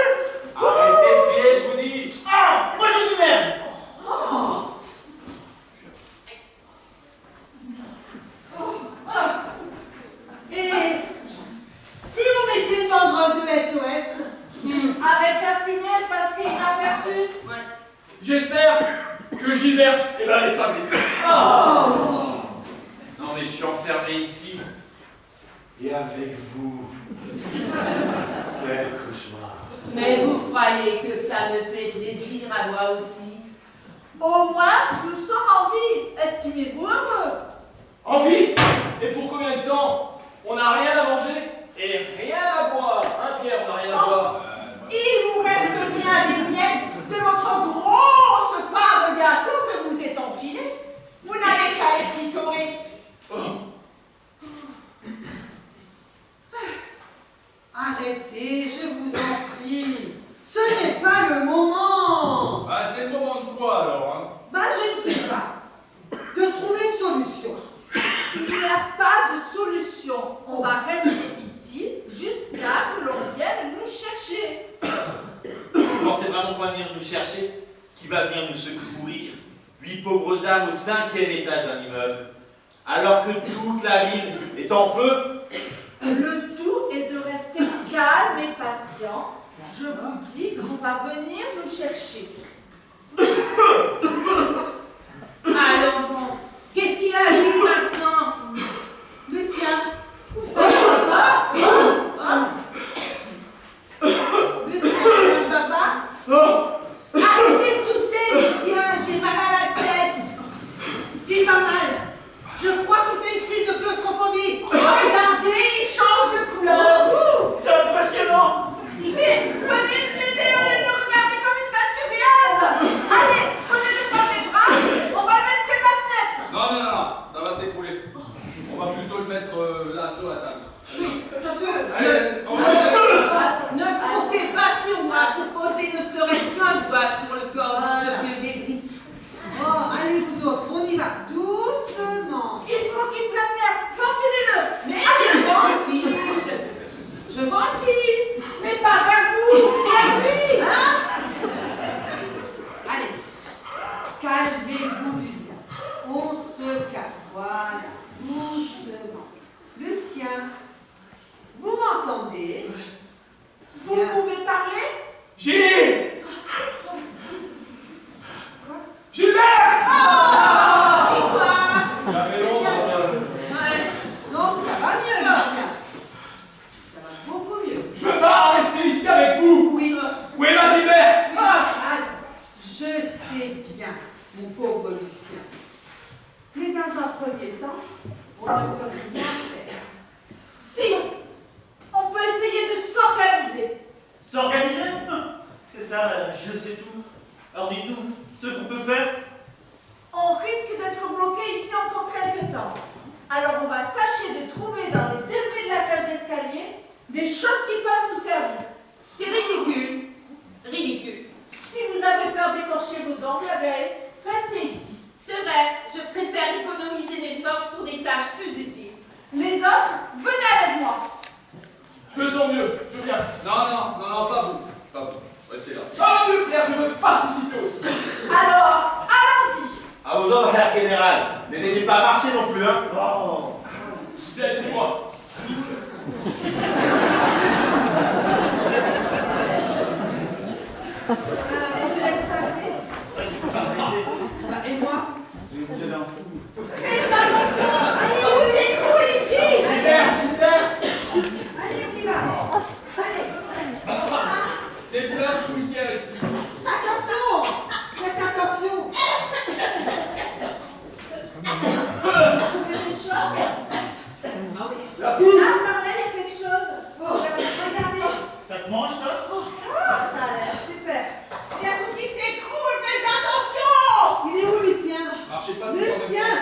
Arrêtez de crier, je vous dis. Ah! Moi j'ai du même! Et si on mettait une banderole de SOS? Avec la fumée passée inaperçue. J'espère que Gilberte, eh ben, elle est pas blessée. Non mais je suis enfermé ici. Et avec vous. Quel cauchemar. Mais vous croyez que ça me fait plaisir à moi aussi? Au moins, nous sommes en vie. Estimez-vous heureux. Envie? Et pour combien de temps? On n'a rien à manger et rien à boire. Hein, Pierre, on n'a rien à boire. Il vous reste bien des miettes de votre grosse part de gâteau que vous êtes enfilé. Vous n'avez qu'à être picoré. Arrêtez, je vous en prie. Ce n'est pas le moment. Ah, c'est le moment de quoi alors, hein? Ben, je ne sais pas. De trouver une solution. Il n'y a pas de solution. On va rester ici jusqu'à que l'on vienne nous chercher. Vous pensez vraiment qu'on va venir nous chercher? Qui va venir nous secourir? 8 pauvres âmes au 5e étage d'un immeuble. Alors que toute la ville est en feu? Le tout est de rester calme et patient. Je vous dis qu'on va venir nous chercher. Allons bon, qu'est-ce qu'il a dit maintenant? Lucien, ça ne va pas? Lucien, ça ne va pas? Arrêtez de tousser, Lucien, j'ai mal à la tête. Il va mal. Je crois qu'il fait une crise de claustrophobie. Regardez, il change de couleur. C'est impressionnant! Mais venez l'aider au lieu de nous regarder comme une bête curieuse. Allez, prenez-le par les bras. On va le mettre près de la fenêtre. Non, non, non, non, ça va s'écrouler. On va plutôt le mettre là, sur la table. Allez, on va Ne comptez pas sur moi pour poser ne serait-ce qu'un doigt sur le corps de ce vieux débris. Oh, allez vous autres, on y va. Doucement. Il faut qu'il prenne l'air. Ventilez-le. Mais je ventile. Je ventile. Mais pas vers vous, vers lui. Hein? Allez, calmez-vous, Lucien. On se calme. Voilà, doucement. Lucien, vous m'entendez? Vous Bien. pouvez parler? Gilles! Gilbert! C'est quoi? Ça fait longtemps. Ouais. Donc ça va mieux, Lucien. Ça va beaucoup mieux. Je veux pas rester ici avec vous. Oui. Où est ma Gilberte? Ah, je sais bien, mon pauvre Lucien. Mais dans un premier temps, on ne peut rien faire. Si. On peut essayer de s'organiser. S'organiser? C'est ça, je sais tout. Alors dites-nous, ce qu'on peut faire? On risque d'être bloqué ici encore quelques temps. Alors on va tâcher de trouver dans les débris de la cage Des choses qui peuvent vous servir. C'est ridicule. Ridicule. Si vous avez peur d'écorcher vos ongles la veille, restez ici. C'est vrai, je préfère économiser mes forces pour des tâches plus utiles. Les autres, venez avec moi. Je me sens mieux, je viens. Non, pas vous. Pas vous. Restez là. Ça va mieux, Claire, je veux participer aussi. Alors, allons-y. À vos ordres, Herr Général. Ne n'aidez pas à marcher non plus, hein. Oh. Gisèle, aidez-moi. On vous laisse passer. Et moi? Vous avez un fou. Faites attention. Allez, où c'est trop ici? Gilbert. Allez, on y va. Allez. C'est plein de poussière ici. Attention. Faites attention. Vous trouvez des choses? Ah oui. La poule. Ah, par là, il y a quelque chose. Regardez. Ça te mange, ça? Ah, ça a l'air. Super. Il y a tout qui s'écroule. Faites attention. Il est où, Lucien? Marchez pas tout Lucien.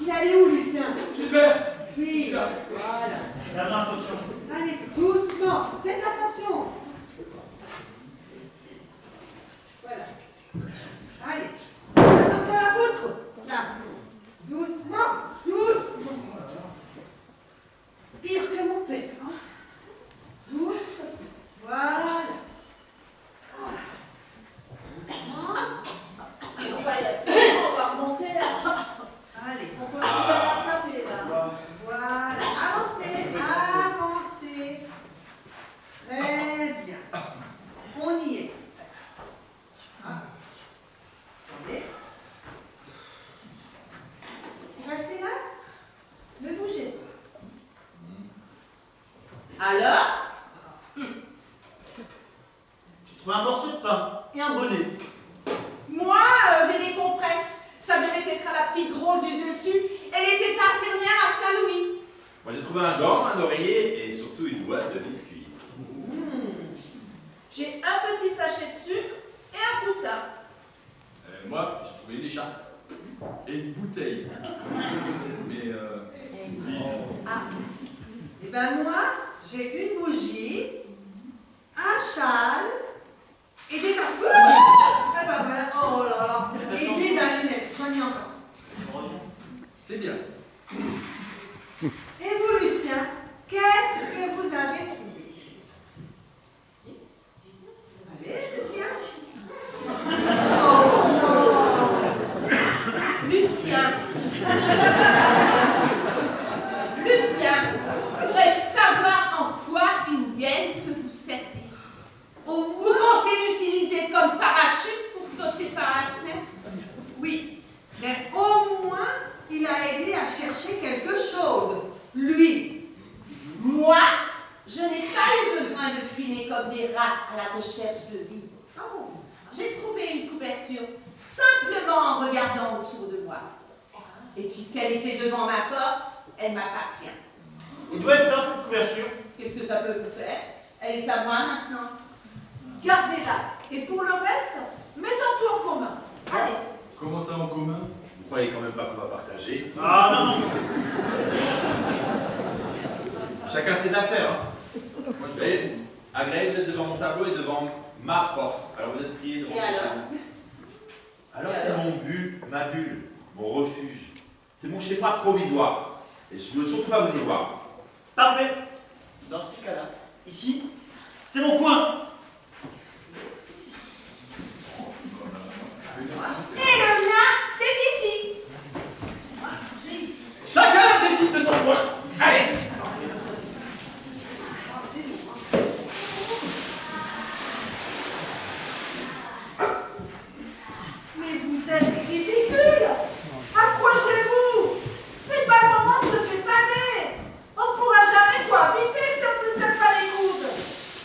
Il est allé où, Lucien? Gilbert. Oui. Voilà. Fais attention. Allez, doucement. Faites attention. Voilà. Allez. Attention à la poutre. Là. Doucement. Doucement. Pire que mon père. Hein? Douce. Voilà. On va remonter là. Allez. On peut vous rattraper là. Voilà. Avancez. Avancez. Très bien. On y est. Ah. Attendez. Restez là. Ne bougez pas. Alors? J'ai trouvé un morceau de pain et un bonnet. Moi, j'ai des compresses. Ça devait être à la petite grosse du dessus. Elle était infirmière à Saint-Louis. Moi, j'ai trouvé un gant, un oreiller et surtout une boîte de biscuits. J'ai un petit sachet de sucre et un poussin. Moi, j'ai trouvé une écharpe. Et une bouteille. Mais Eh ben moi, j'ai une bougie, un châle et des allumettes. Eh ben voilà, oh là là, et des allumettes, j'en ai encore. c'est bien. Et vous, Lucien, qu'est-ce que vous avez trouvé? Allez, Lucien. Oh non. Lucien. Lucien, pourrais-je savoir en quoi une gaine peut vous servir? Vous comptez l'utiliser comme parachute pour sauter par la fenêtre? Oui, mais au moins, il a aidé à chercher quelque chose. Lui. Moi, je n'ai pas eu besoin de filer comme des rats à la recherche de vivres. Oh. J'ai trouvé une couverture simplement en regardant autour de moi. Et puisqu'elle était devant ma porte, elle m'appartient. Et d'où elle sort cette couverture? Qu'est-ce que ça peut vous faire? Elle est à moi maintenant. Gardez-la. Et pour le reste, mettons tout en commun. Allez. Comment ça en commun? Vous croyez quand même pas qu'on va partager? Ah non, non. Chacun ses affaires, hein. Moi, je Vous voyez, Aglaé, vous êtes devant mon tableau et devant ma porte. Alors vous êtes plié devant Et le alors? châle. Alors Et c'est alors? mon but, ma bulle, mon refuge. C'est mon chez-moi provisoire. Et je ne veux surtout pas vous y voir. Parfait. Dans ce cas-là, ici, c'est mon coin. Et le mien, c'est ici. Chacun décide de son coin. Allez. Mais vous êtes ridicule. Approchez-vous. C'est pas le moment de se séparer. On pourra jamais cohabiter si on ne se serre pas les coudes.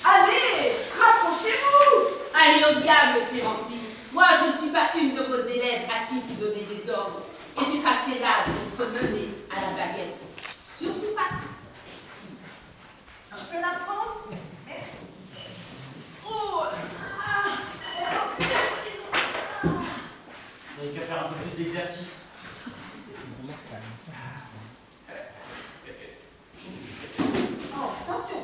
Allez, rapprochez-vous. Allez au diable, Clémentine. Moi, je ne suis pas une de vos élèves à qui vous donnez des ordres. Et j'ai passé l'âge d'être menée à la baguette. Surtout pas. Je peux la prendre? Oh. Il n'y a qu'à faire un peu plus d'exercice. Oh, attention.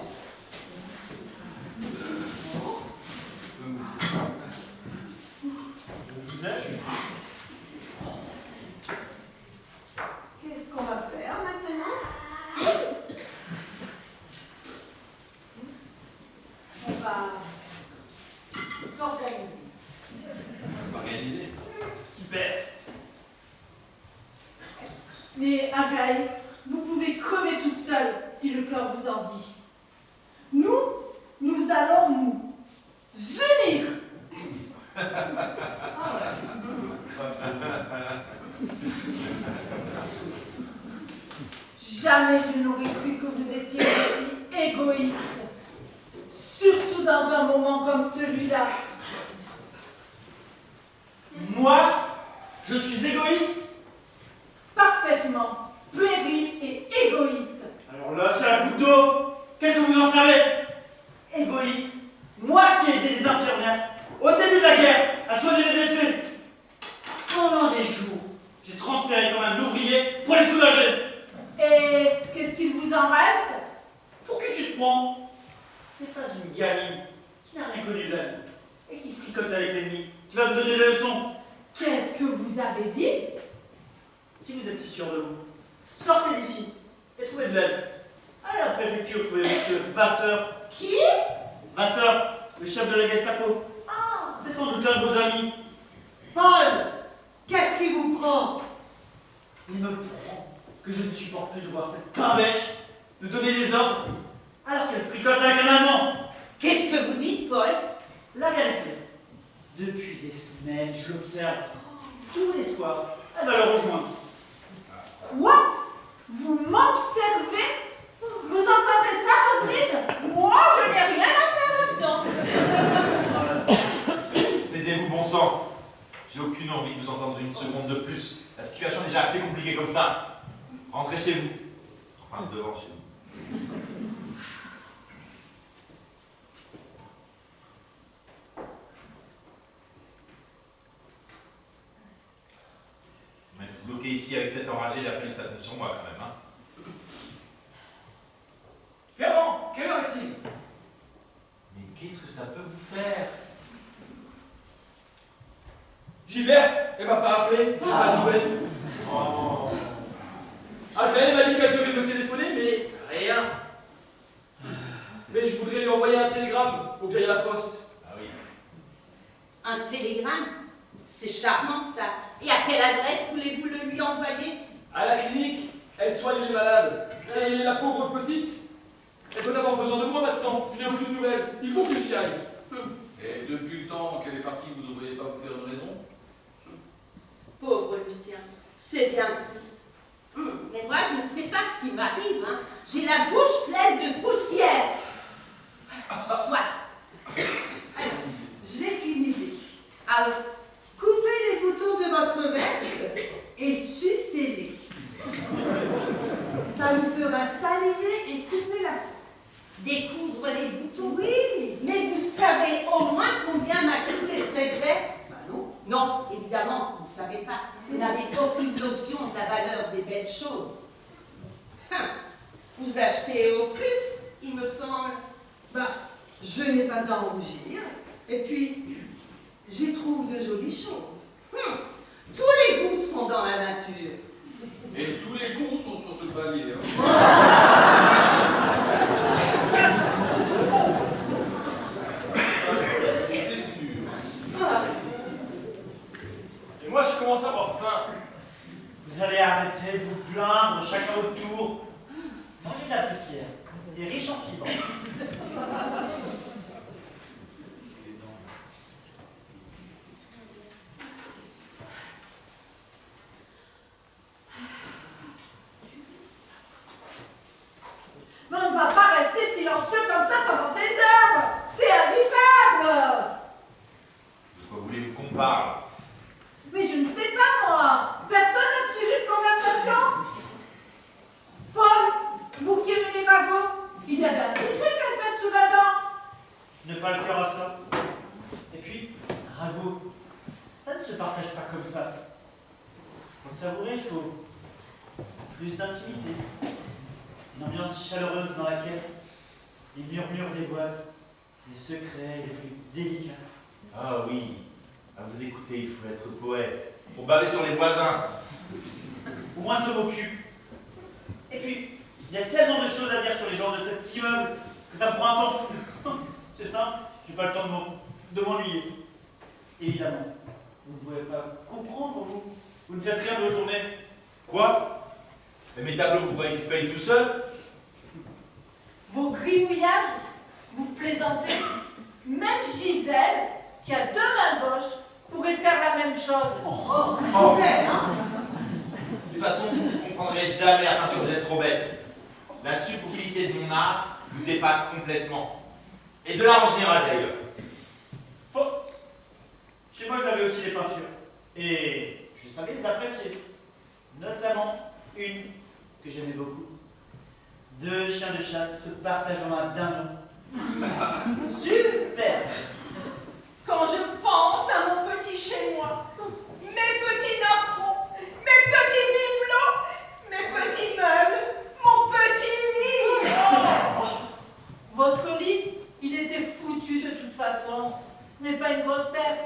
cœur vous en dit. Nous allons nous unir. Jamais je n'aurais cru que vous étiez aussi égoïste. Surtout dans un moment comme celui-là. Moi, je suis égoïste? Parfaitement puéril et égoïste. Alors là, c'est la goutte d'eau. Qu'est-ce que vous en savez? Égoïste? Moi qui ai aidé les infirmières au début de la guerre à soigner les blessés. Pendant des jours, j'ai transféré comme un ouvrier pour les soulager. Et qu'est-ce qu'il vous en reste? Pour qui tu te prends? Ce n'est pas une gamine qui n'a rien connu de la vie et qui fricote avec l'ennemi, qui va me donner des leçons. Qu'est-ce que vous avez dit? Si vous êtes si sûr de vous, sortez d'ici et trouvez de l'aide. Allez à la préfecture trouver monsieur Vasseur. Qui? Vasseur, le chef de la Gestapo. Ah, C'est sans doute un de vos amis. Paul, qu'est-ce qui vous prend? Il me prend que je ne supporte plus de voir cette pimbèche me donner des ordres alors qu'elle fricote avec un Allemand. Qu'est-ce que vous dites, Paul? La vérité, depuis des semaines, je l'observe. Tous les soirs, elle va le rejoindre. quoi? Vous m'observez? Vous entendez ça, Roselyne? Moi, je n'ai rien à faire là-dedans. Taisez-vous, bon sang. J'ai aucune envie de vous entendre une seconde de plus. La situation est déjà assez compliquée comme ça. Rentrez chez vous. Enfin, devant chez vous. M'être bloqué ici avec cet enragé, il a fallu que ça tombe sur moi quand même, hein. Fernand, quelle heure est-il? Mais qu'est-ce que ça peut vous faire? Gilberte, elle m'a pas appelé. J'ai pas de nouvelles. Oh. Adèle m'a dit qu'elle devait me téléphoner, mais rien. Mais je voudrais lui envoyer un télégramme. Faut que j'aille à la poste. Ah oui. Un télégramme? C'est charmant ça. Et à quelle adresse voulez-vous le lui envoyer? À la clinique, elle soigne les malades. Et la pauvre petite, elle doit avoir besoin de moi maintenant. Je n'ai aucune nouvelle. Il faut que j'y aille. Et depuis le temps qu'elle est partie, vous ne devriez pas vous faire une raison? Pauvre Lucien, c'est bien triste. Mais moi, je ne sais pas ce qui m'arrive. Hein. J'ai la bouche pleine de poussière. Soif. J'ai une idée. Ah oui. Coupez les boutons de votre veste et sucez-les. Ça vous fera saliver et couper la soif. Découvre les boutons. Oui. Mais vous savez au moins combien m'a coûté cette veste? Bah non. Non, évidemment, vous ne savez pas. Vous n'avez aucune notion de la valeur des belles choses. Vous achetez au plus, il me semble. Bah, je n'ai pas à en rougir. Et puis, j'y trouve de jolies choses. Tous les goûts sont dans la nature. Et tous les cons sont sur ce palier. Hein. C'est sûr. Et moi, je commence à avoir faim. Vous allez arrêter de vous plaindre chacun votre tour. Mangez de la poussière. C'est riche en fibres. Mais on ne va pas rester silencieux comme ça pendant des heures. C'est invivable. De quoi voulez-vous qu'on parle? Mais je ne sais pas, moi. Personne n'a de sujet de conversation. Paul, vous qui aimez les magots, il y avait un petit truc à se mettre sous la dent. Ne pas le cœur à ça. Et puis, ragot, ça ne se partage pas comme ça. Pour le savourer, il faut plus d'intimité. Une ambiance chaleureuse dans laquelle les murmures dévoilent les secrets les plus délicats. Ah oui, à vous écouter, il faut être poète. Pour baver sur les voisins. Au moins se m'occupe. Et puis, il y a tellement de choses à dire sur les gens de cet immeuble que ça me prend un temps fou. C'est simple, j'ai pas le temps de m'ennuyer. Évidemment, vous ne pouvez pas comprendre, vous. Vous ne faites rien de vos journées. Quoi? Et mes tableaux, vous croyez qu'ils se payent tout seuls? gribouillage? Vous plaisantez? Même Gisèle, qui a 2 mains gauches, pourrait faire la même chose. Hein? De toute façon, vous ne comprendrez jamais la peinture, vous êtes trop bête. La subtilité de mon art vous dépasse complètement. Et de l'art en général d'ailleurs. Faux. Chez moi, j'avais aussi des peintures. Et je savais les apprécier. Notamment une que j'aimais beaucoup. 2 chiens de chasse se partageant un dindon. Super! Quand je pense à mon petit chez moi, mes petits napperons, mes petits bibelots, mes petits meubles, mon petit lit. Votre lit, il était foutu de toute façon. Ce n'est pas une grosse perte.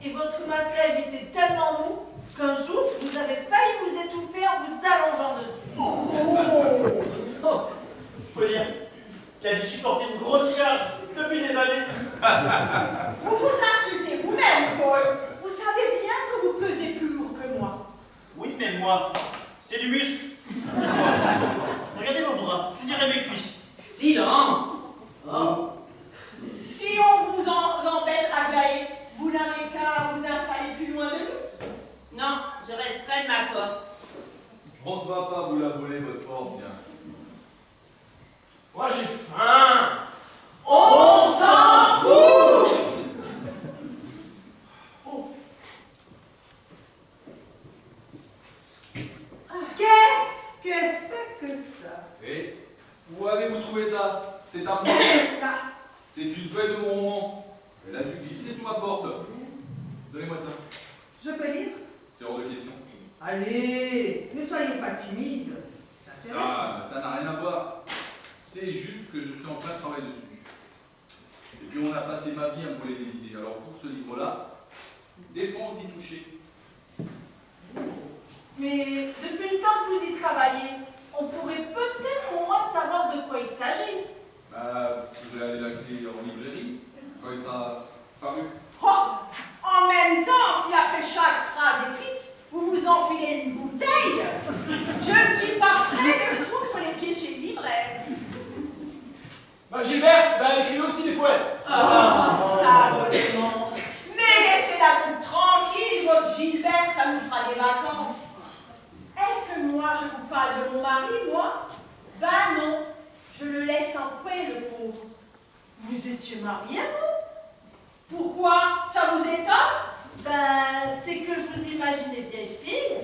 Et votre matelas, il était tellement mou qu'un jour, vous avez failli vous étouffer en vous allongeant dessus. Faut dire qu'il a dû supporter une grosse charge depuis des années. Vous vous insultez vous-même, Paul. Vous savez bien que vous pesez plus lourd que moi. Oui, mais moi, c'est du muscle. Regardez vos bras, on dirait mes cuisses. Silence. Oh. Si on vous embête à glailler, vous n'avez qu'à vous installer plus loin de nous. Non, je reste près de ma porte. On ne va pas vous la voler, votre porte, bien. Moi j'ai faim. On s'en fout. Qu'est-ce que c'est que ça? Et où avez-vous trouvé ça? C'est un mot. Là. C'est une feuille de mon roman. Elle a dû glisser sous ma porte. Donnez-moi ça. Je peux lire? C'est hors de question. Allez, ne soyez pas timide. C'est intéressant. Ça n'a rien à voir. C'est juste que je suis en plein travail dessus. Et puis on a passé ma vie à me voler des idées. Alors pour ce livre-là, défense d'y toucher. Mais depuis le temps que vous y travaillez, on pourrait peut-être au moins savoir de quoi il s'agit. Bah, vous pouvez aller l'acheter en librairie quand il sera paru. Oh, en même temps, si après chaque phrase écrite, vous vous enfilez une bouteille, je ne suis pas prêt de foutre les pieds chez le libraire. Bah Gilberte, elle écrit aussi des poèmes. Ça recommence. Mais laissez-la donc tranquille, votre Gilbert, ça nous fera des vacances. Est-ce que moi, je vous parle de mon mari, moi? Ben non, je le laisse en paix, le pauvre. Vous étiez mariés, vous? Pourquoi? Ça vous étonne? Ben, c'est que je vous imaginais vieille fille.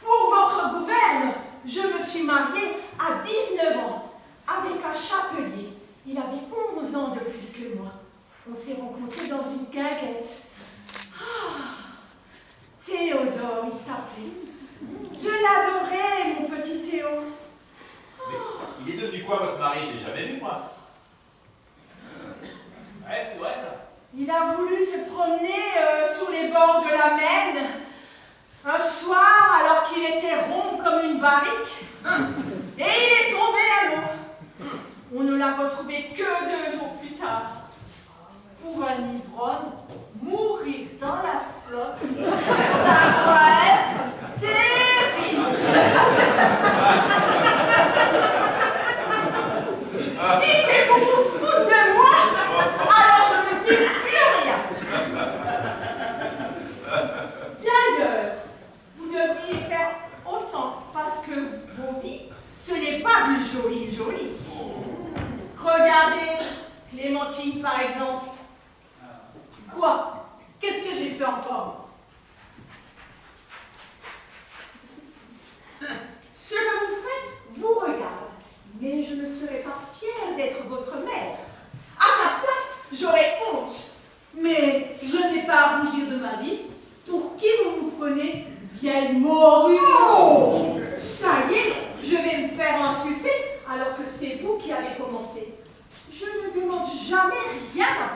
Pour votre gouverne, je me suis mariée à 19 ans avec un chapelier. Il avait 11 ans de plus que moi. On s'est rencontrés dans une guinguette. Théodore, il s'appelait. Je l'adorais, mon petit Théo. Mais il est devenu quoi votre mari? Je l'ai jamais vu moi. Ouais, c'est vrai ça. Il a voulu se promener sur les bords de la Maine un soir alors qu'il était rond comme une barrique. Et il est tombé à l'eau. On ne l'a retrouvé que 2 jours plus tard. Pour un ivrogne, mourir dans la flotte, ça doit être terrible. Si c'est pour vous foutre de moi, alors je ne dis plus rien. D'ailleurs, vous devriez faire autant parce que vos vies, ce n'est pas du joli. Regardez Clémentine par exemple. Quoi? Qu'est-ce que j'ai fait encore? Ce que vous faites vous regarde, mais je ne serais pas fière d'être votre mère. À sa place, j'aurais honte. Mais je n'ai pas à rougir de ma vie. Pour qui vous vous prenez, vieille morue? Oh! Ça y est, je vais me faire insulter alors que c'est vous qui avez commencé. Je ne demande jamais rien à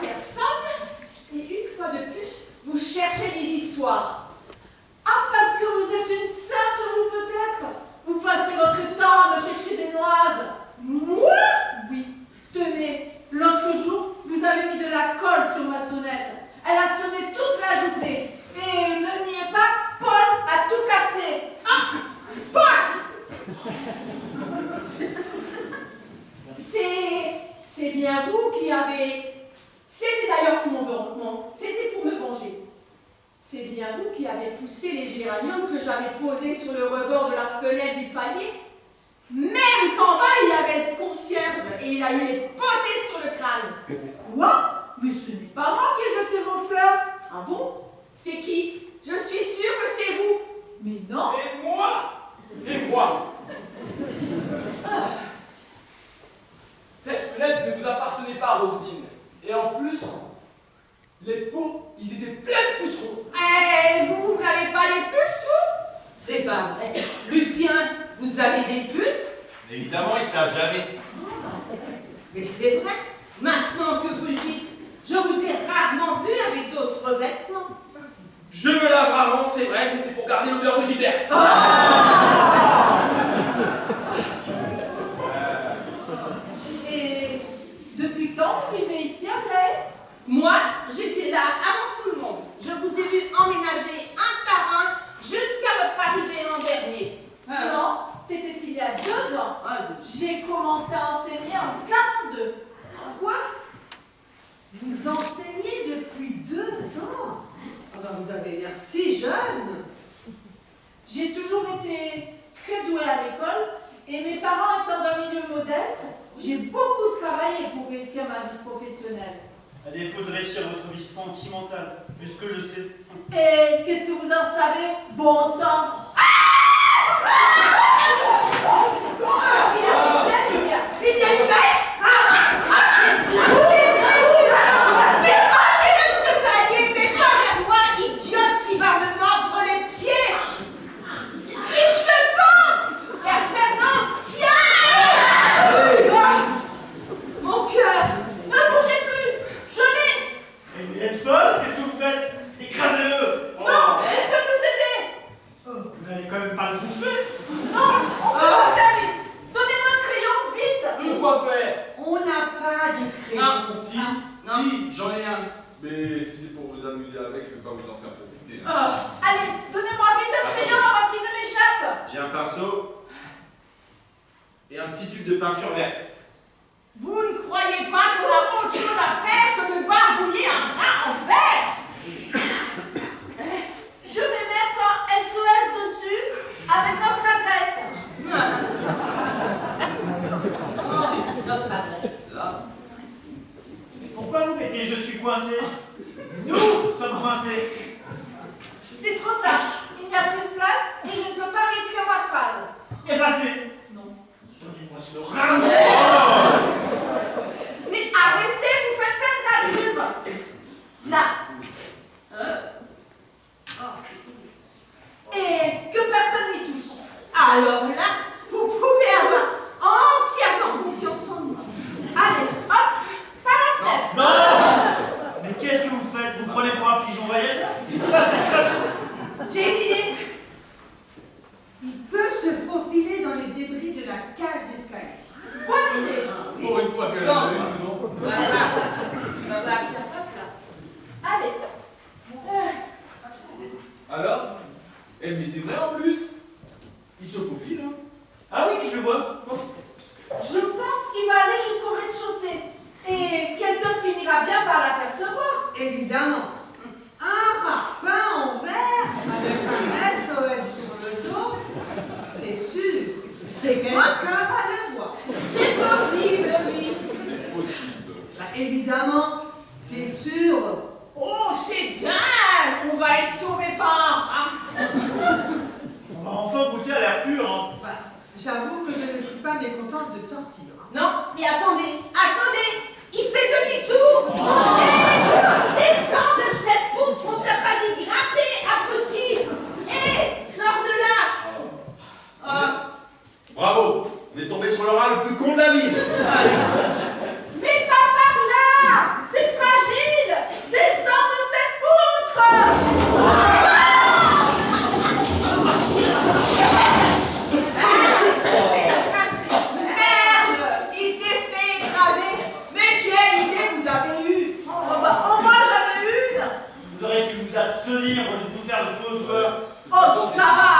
qui avez... C'était d'ailleurs pour c'était pour me venger. C'est bien vous qui avez poussé les géraniums que j'avais posés sur le rebord de la fenêtre du palier. Même qu'en bas, il y avait le concierge et il a eu les potées sur le crâne. Quoi? Mais ce n'est pas moi qui ai jeté vos fleurs. Ah bon? C'est qui? Je suis sûre que c'est vous. Mais non. C'est moi. C'est moi. Cette fenêtre ne vous appartenait pas, Roselyne. Et en plus, les pots, ils étaient pleins de pucerons. Eh, vous n'avez pas les puces? C'est pas vrai. Lucien, vous avez des puces? Évidemment, ils ne savent jamais. Mais c'est vrai. Maintenant que vous le dites, je vous ai rarement vu avec d'autres vêtements. Je me lave rarement, c'est vrai, mais c'est pour garder l'odeur de Gilberte. Et depuis quand vous vivez ici à Blaye? Moi, j'étais là avant tout le monde. Je vous ai vu emménager un par un jusqu'à votre arrivée l'an dernier. Non, c'était il y a 2 ans. J'ai commencé à enseigner en 42. Quoi? Vous enseignez depuis 2 ans? Ah ben vous avez l'air si jeune. J'ai toujours été très douée à l'école et mes parents étant d'un milieu modeste, j'ai beaucoup travaillé pour réussir ma vie professionnelle. À défaut de réussir votre vie sentimentale, puisque je sais. Et qu'est-ce que vous en savez? Bon sang! Il y a une bête! Si, j'en ai un. Mais si c'est pour vous amuser avec, je vais pas vous en faire profiter. Allez, donnez-moi vite un crayon avant qu'il ne m'échappe. J'ai un pinceau et un petit tube de peinture verte. Vous ne croyez pas qu'on a autre chose à faire que de barbouiller un rat en verre? Je vais mettre un SOS dessus avec notre adresse. Notre adresse. Là. Pourquoi vous mettez je suis coincé? Nous sommes coincés. C'est trop tard. Il n'y a plus de place et je ne peux pas réécrire ma phrase. Effacez. Non. Donnez-moi ce rat. Mais arrêtez, vous faites plein de rallumes. Là. Et que personne n'y touche. Alors là, vous pouvez avoir entièrement confiance en moi. Allez, hop, par la fenêtre. Non. Mais qu'est-ce que vous faites? Vous prenez pour un pigeon voyageur? J'ai une idée. Il peut se faufiler dans les débris de la cage d'escalier. Bonne idée. Pour une fois qu'elle a eu, non? Voilà. Ça va, ça va là. Allez. Alors? Eh, mais c'est vrai en plus. Il se faufile, hein? Ah oui, je le vois. Je pense qu'il va aller jusqu'au rez-de-chaussée. Et quelqu'un finira bien par l'apercevoir. Évidemment. Un rat peint en vert avec un SOS sur le dos, c'est sûr. C'est Quelqu'un quoi? va le voir. C'est possible, oui. C'est possible. Bah, évidemment, c'est sûr. Oh, c'est dingue! On va être sauvé par un rat. On va enfin goûter à l'air pur. Hein. Bah, j'avoue que je ne suis pas mécontente de sortir. Non, mais attendez, il fait demi-tour. Et sors de cette poutre, on t'a pas dit grimper, abruti. Et sors de là. Bravo, on est tombé sur le rat le plus con de la ville. Mais pas par là. C'est fragile. Descends de cette poutre. Merde! Il s'est fait écraser. Mais quelle idée vous avez eue? Oh bah, au moins j'en ai une. Vous auriez pu vous abstenir au lieu de nous faire de faux joueurs. Oh, ça va.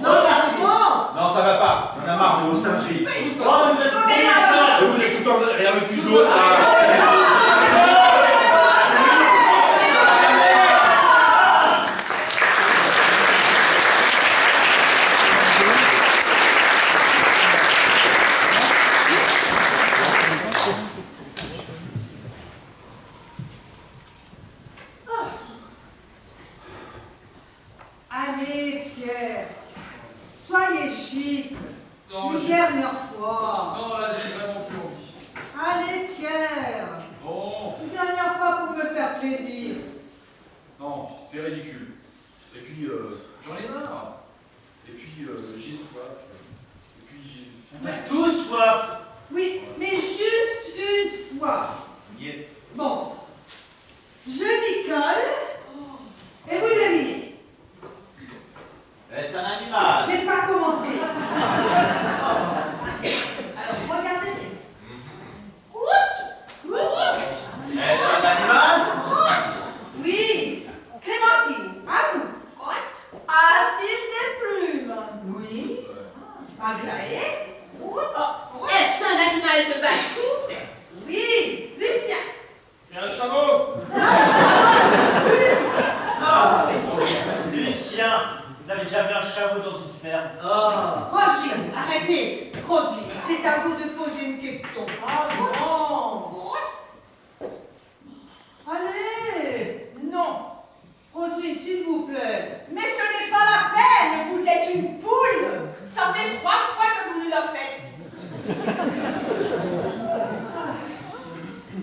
Non, mais c'est bon. Non, ça va pas. On a marre de vos singeries. Oh, vous êtes Mais alors, Et vous êtes Soyez chic. Non, Une dernière fois. Non, là, j'ai vraiment plus envie. Allez, Pierre. Bon. Une dernière fois pour me faire plaisir. Non, c'est ridicule. Et puis, j'en ai marre. Et puis, j'ai soif. Et puis, j'ai... On a tous soif. Oui, mais juste une fois. Miette. Bon. Je m'y colle. Et vous devinez. Est-ce un animal? J'ai pas commencé. Alors, regardez bien. Est-ce un animal? Oui. Clémentine, à vous. A-t-il des plumes? Oui. Aglaé. Est-ce un animal de basse-cour? Oui. Lucien. C'est un chameau. Lucien, vous avez déjà vu un chameau dans une ferme? Rosine, arrêtez. Rosine, c'est à vous de poser une question. Oh non. Allez. Non. Rosine, s'il vous plaît. Mais ce n'est pas la peine, vous êtes une poule. Ça fait 3 fois que vous le faites.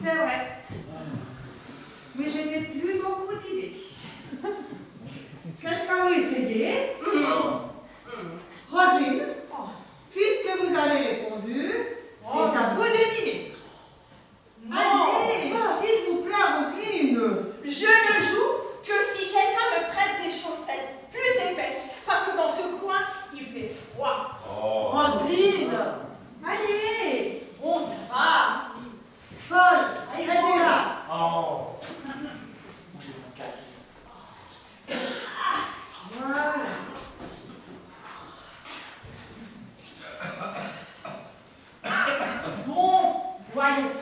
C'est vrai. Mais je n'ai plus beaucoup d'idées. Quelqu'un veut essayer? Rosine, puisque vous avez répondu, c'est à vous de deviner. Non. Allez, s'il vous plaît, Rosine. Je ne joue que si quelqu'un me prête des chaussettes plus épaisses. Parce que dans ce coin, il fait froid. Oh. Roselyne. Allez. Bon, ça va. Paul, Allez, aidez là. Oh. Moi, je vais prendre 4. Voilà. Bon, voyons.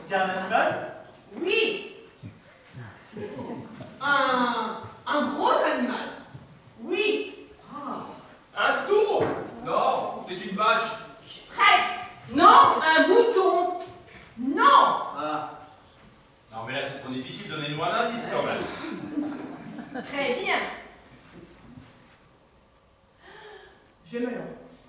C'est un animal? Oui, Un gros animal. oui, Un taureau. Non, c'est une vache. presque. Non, un mouton. Non. Non mais là c'est trop difficile, donnez-nous un indice quand même. Très bien. Je me lance.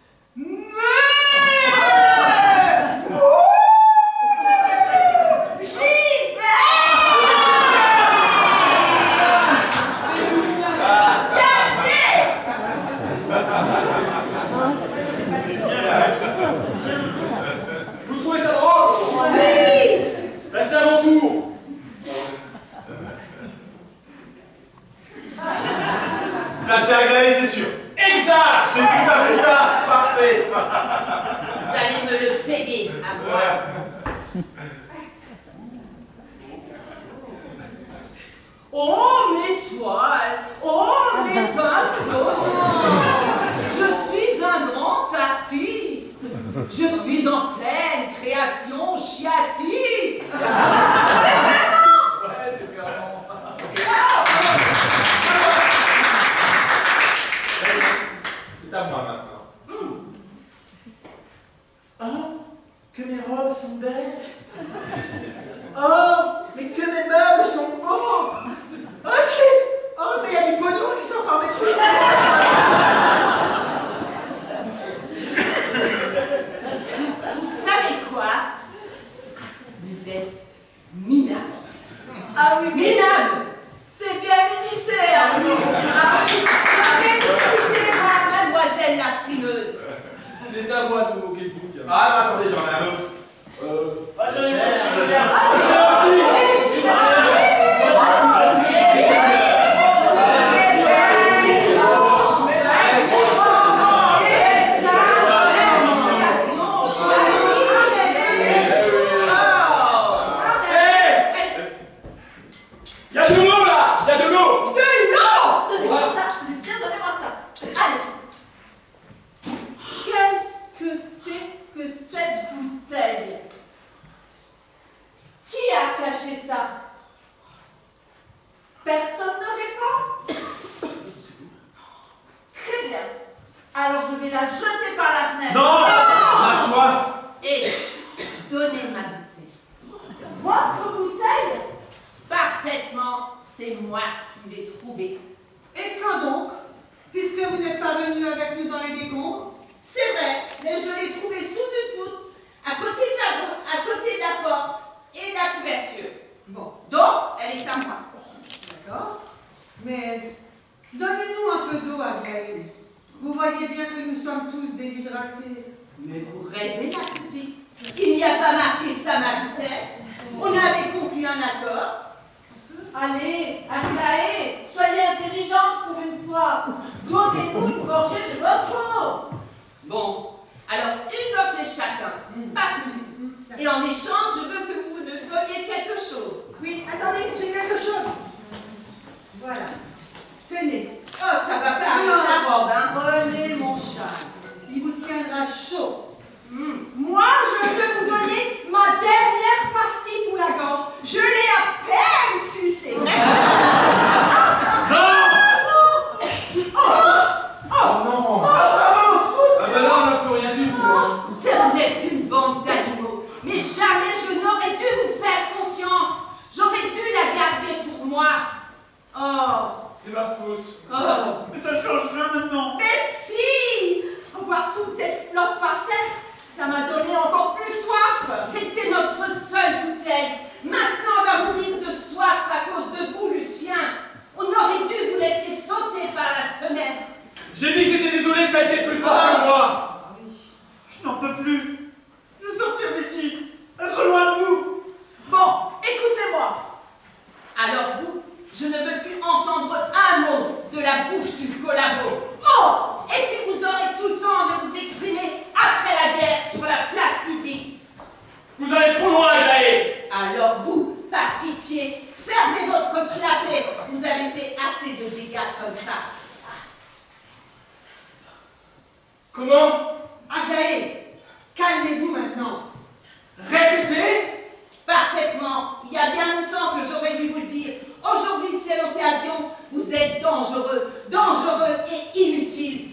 Vous trouvez ça drôle? Oui. Ben, c'est à mon tour. Ça c'est agréé, c'est sûr. Exact. C'est tout à fait ça. Parfait. Vous allez me le payer à moi. Oh, mes toiles! Oh, mes pinceaux! Je suis un grand artiste! Je suis en pleine création chiatique! Ouais, c'est clairement. C'est à moi maintenant. Oh, que mes robes sont belles. Oh, mais que mes meubles sont beaux. Oh, tiens. Oh, mais il y a du pognon qui sort par mes trucs. Vous savez quoi? Vous êtes minable! Ah oui, mais Minable! c'est bien limité. Ah oui. Je vais discuter à mademoiselle la frimeuse! C'est à moi de moquer le coup, tiens. Ah, non, attendez, j'en ai un autre. Attendez-moi, s'il vous plaît. Il y a de l'eau là. Il y a de l'eau. Donnez-moi ça, Lucien, donnez-moi ça. Allez. Qu'est-ce que c'est que cette bouteille? Qui a caché ça? Personne ne répond? Très bien. Alors je vais la jeter par la fenêtre. Non, on a soif. Et donnez ma bouteille! Votre bouteille? Parfaitement! c'est moi qui l'ai trouvé. Et quand donc? Puisque vous n'êtes pas venu avec nous dans les décombres? C'est vrai, mais je l'ai trouvé sous une poutre, à côté de la porte et de la couverture. Bon, Donc, elle est à moi. d'accord. Mais donnez-nous un peu d'eau, Aglaé. Vous voyez bien que nous sommes tous déshydratés. Mais vous rêvez, ma petite. Il n'y a pas marqué Samaritaine. On avait conclu un accord. Allez, Aglaé, soyez intelligente pour une fois. Donnez-nous une gorgée de votre eau. Bon, alors une gorgée chacun, pas plus. Et en échange, je veux que vous me donniez quelque chose. Oui, attendez, j'ai quelque chose. Voilà. Tenez. Oh, ça va pas avec la robe, hein. Prenez mon châle. Il vous tiendra chaud. Moi, je veux vous donner ma dernière pastille pour la gorge. Je l'ai à peine sucée. Oh non! Ah ben là, on n'a plus rien du tout. Hein. Vous n'êtes qu'une bande d'animaux. Mais jamais je n'aurais dû vous faire confiance. J'aurais dû la garder pour moi. Oh, C'est ma faute. oh. Mais ça change rien maintenant! Mais si! Voir toute cette flotte par terre, ça m'a donné encore plus soif. C'était notre seule bouteille. Maintenant, on va mourir de soif à cause de vous, Lucien. On aurait dû vous laisser sauter par la fenêtre. J'ai dit que j'étais désolé, ça a été plus fort que moi. Je n'en peux plus! Je veux sortir d'ici! Être loin de vous! Bon, écoutez-moi. Alors vous, je ne veux plus entendre un mot de la bouche du collabo. Oh! Et puis vous aurez tout le temps de vous exprimer après la guerre sur la place publique. Vous allez trop loin, Aglaé. Alors vous, par pitié, fermez votre clapet. Vous avez fait assez de dégâts comme ça. Comment? Aglaé, calmez-vous maintenant. Répétez? Parfaitement. Il y a bien longtemps que j'aurais dû vous le dire. Aujourd'hui, c'est l'occasion. Vous êtes dangereux, dangereux et inutile.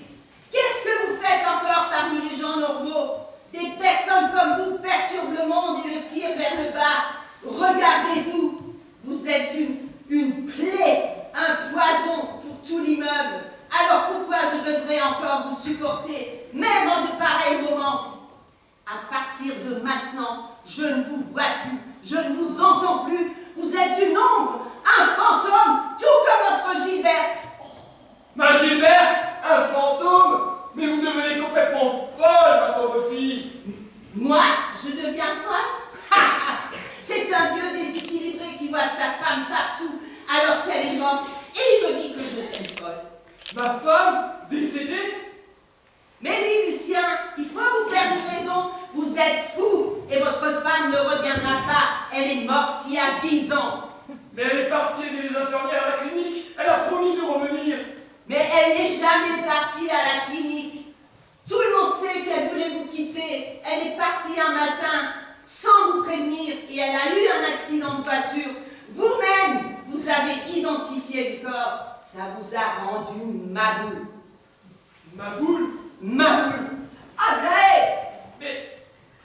Qu'est-ce que vous faites encore parmi les gens normaux? Des personnes comme vous perturbent le monde et le tirent vers le bas. Regardez-vous. Vous êtes une plaie, un poison pour tout l'immeuble. Alors pourquoi je devrais encore vous supporter, même en de pareils moments? À partir de maintenant, je ne vous vois plus, je ne vous entends plus. Vous êtes une ombre, un fantôme, tout comme votre Gilberte. Ma Gilberte? Un fantôme? Mais vous devenez complètement folle, ma pauvre fille. Moi, je deviens folle? C'est un vieux déséquilibré qui voit sa femme partout alors qu'elle est morte et il me dit que je suis folle. Ma femme? Décédée? Mais oui, Lucien, il faut vous faire une raison. Vous êtes fou et votre femme ne reviendra pas. Elle est morte il y a 10 ans. Mais elle est partie aider les infirmières à la clinique. Elle a promis de revenir. Mais elle n'est jamais partie à la clinique. Tout le monde sait qu'elle voulait vous quitter. Elle est partie un matin sans vous prévenir et elle a eu un accident de voiture. Vous-même, vous avez identifié le corps. Ça vous a rendu maboule. Ma boule? Maboule. Aglaé,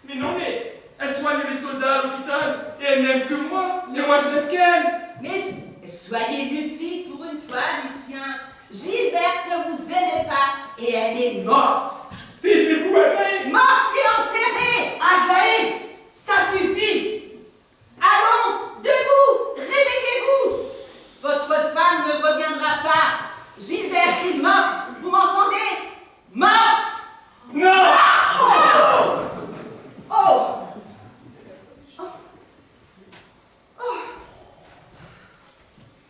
Mais non, mais elle soigne les soldats à l'hôpital et elle n'aime que moi. Et moi, je n'aime qu'elle. Mais soyez lucide pour une fois, Lucien. Gilberte ne vous aimait pas et elle est morte. Taisez-vous, Aglaé. Morte et enterrée. Aglaé, ça suffit. Allons, debout, réveillez-vous. Votre femme ne reviendra pas. Gilberte est morte, vous m'entendez? Morte. Non. Oh.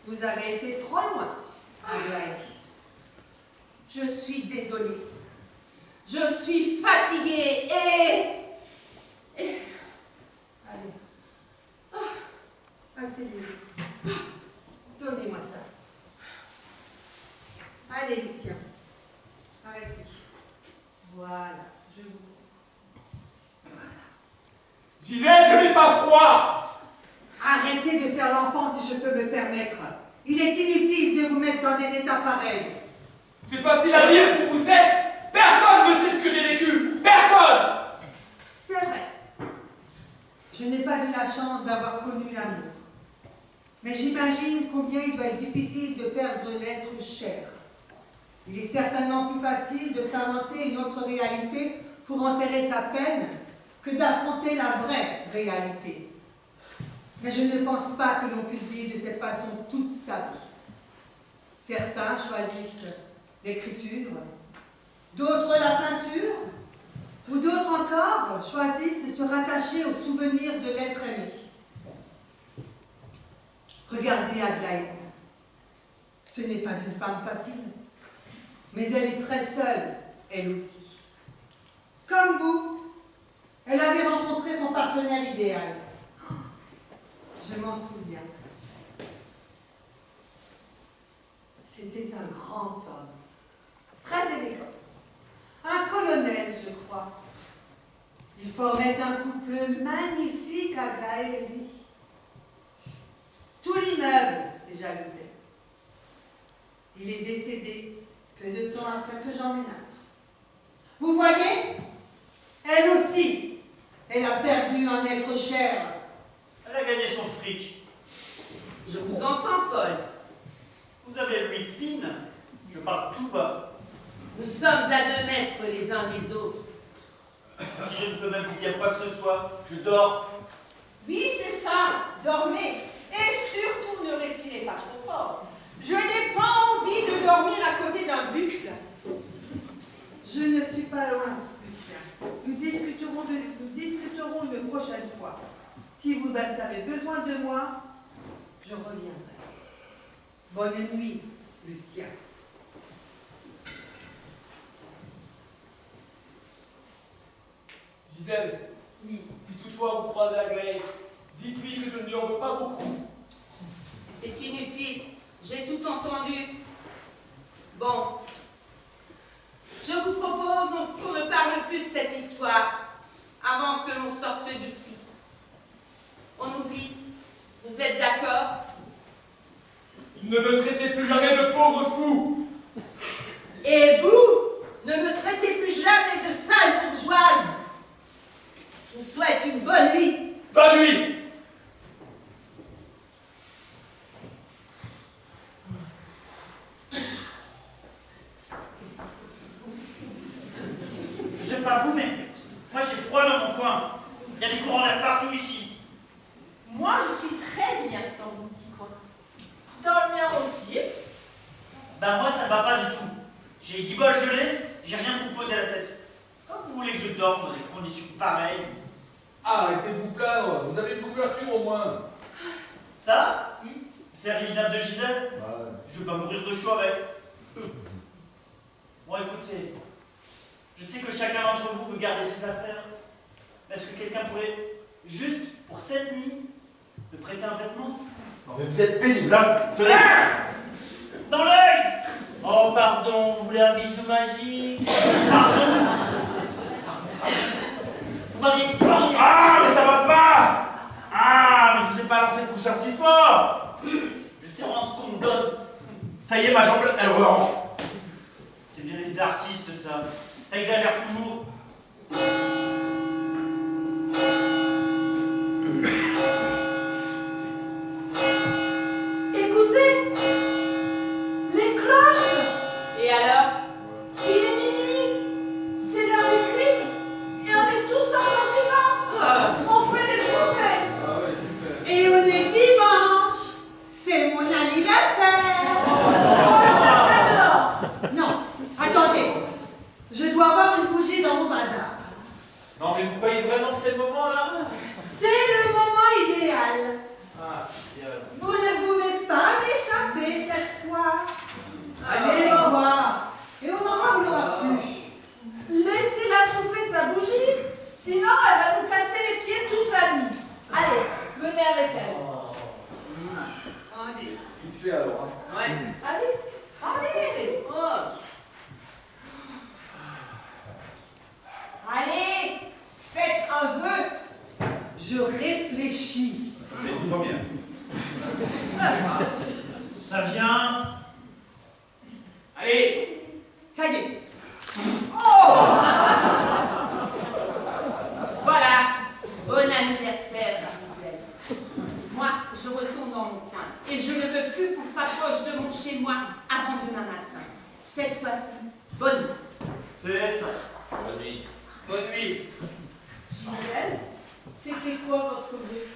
Vous avez été trop loin, Aglaé. Je suis désolée. Je suis fatiguée et... Allez. Asseyez-vous. Donnez-moi ça. Allez, Lucien. Arrêtez. Voilà, je vous... Gisèle, je n'ai pas froid. Arrêtez de faire l'enfant si je peux me permettre. Il est inutile de vous mettre dans des états pareils. C'est facile à dire pour vous êtes. Personne ne sait ce que j'ai vécu. Personne. C'est vrai. Je n'ai pas eu la chance d'avoir connu l'amour. Mais j'imagine combien il doit être difficile de perdre l'être cher. Il est certainement plus facile de s'inventer une autre réalité pour enterrer sa peine que d'affronter la vraie réalité. Mais je ne pense pas que l'on puisse vivre de cette façon toute sa vie. Certains choisissent l'écriture, d'autres la peinture, ou d'autres encore choisissent de se rattacher au souvenir de l'être aimé. Regardez Aglaé. Ce n'est pas une femme facile, mais elle est très seule, elle aussi. Comme vous, elle avait rencontré son partenaire idéal. Je m'en souviens. C'était un grand homme, très élégant. Un colonel, je crois. Ils formaient un couple magnifique, Aglaé et lui. Tout l'immeuble les jalousait. Il est décédé peu de temps après que j'emménage. Vous voyez, elle aussi, elle a perdu un être cher. Elle a gagné son fric. Je vous entends, Paul. Vous avez l'ouïe fine. Je parle tout bas. Nous sommes à 2 mètres les uns des autres. Si je ne peux même plus dire quoi que ce soit, je dors. Oui, c'est ça, dormez. Et surtout, ne respirez pas trop fort. Je n'ai pas envie de dormir à côté d'un buffle. Je ne suis pas loin, Lucien. Nous discuterons une prochaine fois. Si vous avez besoin de moi, je reviendrai. Bonne nuit, Lucien. Gisèle, Oui. si toutefois vous croisez Aglaé, dites-lui que je ne lui en veux pas beaucoup. C'est inutile. J'ai tout entendu. Bon. Je vous propose qu'on ne parle plus de cette histoire avant que l'on sorte d'ici. On oublie. Vous êtes d'accord? Ne me traitez plus jamais de pauvre fou. Et vous, ne me traitez plus jamais de sale bourgeoise. Je vous souhaite une bonne nuit. Bonne nuit. Je sais pas vous, mais moi j'ai froid dans mon coin. Il y a des courants d'air partout ici. Moi, je suis très bien dans mon petit coin. Dans le mien aussi. Ben moi ça ne va pas du tout. J'ai les guibolles gelées, j'ai rien pour me poser la tête. Comment vous voulez que je dorme dans des conditions pareilles? Arrêtez de vous plaindre, vous avez une couverture au moins. Ça? C'est un rivinable de Gisèle? Ouais. Je veux pas mourir de chaud avec. Bon écoutez, je sais que chacun d'entre vous veut garder ses affaires. Mais est-ce que quelqu'un pourrait, juste pour cette nuit, me prêter un vêtement? Non mais vous êtes pénible, hein. Tenez. Dans l'œil! Oh, pardon, vous voulez un bisou magique? Pardon! Vous m'aviez parlé! Ah, mais ça va pas. Ah, mais je vous ai pas lancé le coussin si fort. Je sais vraiment ce qu'on me donne. Ça y est, ma jambe, elle renfle. C'est bien les artistes, ça. Ça exagère toujours. Écoutez, les cloches. Et alors? Il est minuit. C'est l'heure du crime. Et on est tous encore vivants. On fait des progrès. Ah ouais, super. Et on est dimanche. C'est mon anniversaire. Alors, Non, attendez. Je dois avoir une bougie dans mon bazar. Non mais vous croyez vraiment que c'est le moment là? C'est le moment idéal. Ah, bien. Vous ne pouvez pas m'échapper cette fois. Allez voir. Et on n'en parlera plus. laissez-la souffler sa bougie. Sinon, elle va nous casser les pieds toute la nuit. Allez, venez avec elle. Allez, Vite fait alors. Hein. Ouais. Allez. allez. Oh. Allez, faites un vœu. Je réfléchis. Ça serait une première. Ça vient. Allez, Ça y est. Voilà. Bon anniversaire, mademoiselle. Moi, je retourne dans mon coin. moi avant demain matin. Cette fois-ci, bonne nuit. C'est ça. Bonne nuit. Bonne nuit. Gisèle, c'était quoi votre vœu?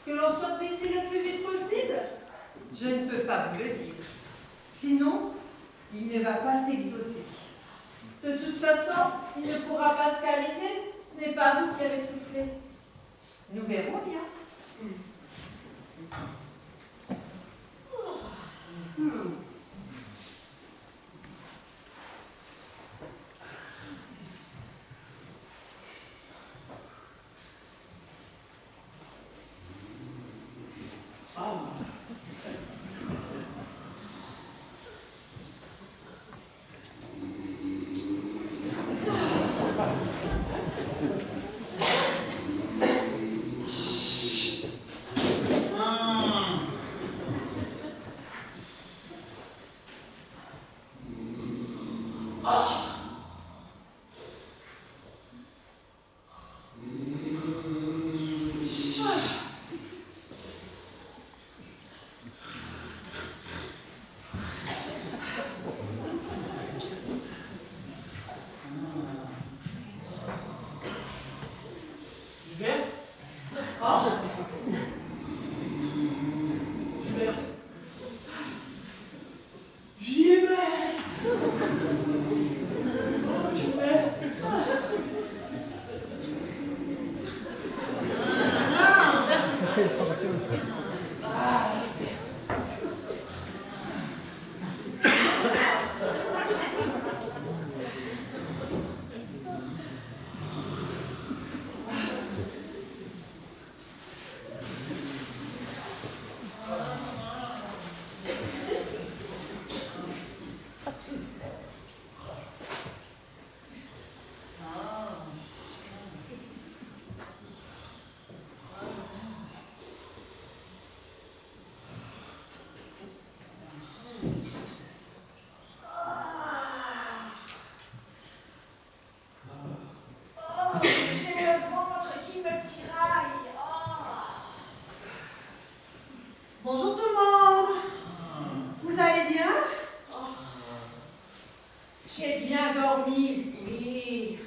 Que l'on sorte d'ici le plus vite possible? Je ne peux pas vous le dire. Sinon, il ne va pas s'exaucer. De toute façon, il ne pourra pas se réaliser. Ce n'est pas vous qui avez soufflé. Nous verrons bien. Bonjour tout le monde. Vous allez bien? J'ai bien dormi, oui.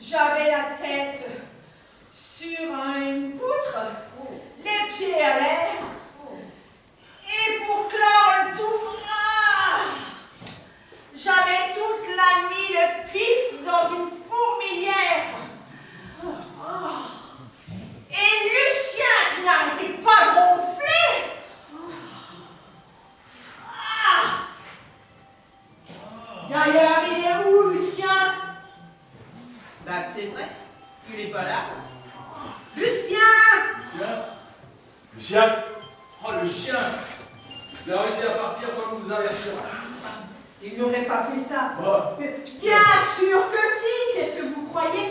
J'avais la tête sur une poutre, les pieds à l'air, et pour clore le tout, j'avais toute la nuit le pif dans une fourmilière. Et Lucien qui n'arrêtait pas de ronfler. D'ailleurs, il est où, Lucien? Bah c'est vrai, il est pas là. Lucien! Lucien? Lucien? Oh, le chien! Il a réussi à partir sans nous avertir. Il n'aurait pas fait ça. Oh. Bien sûr que si. Qu'est-ce que vous croyez?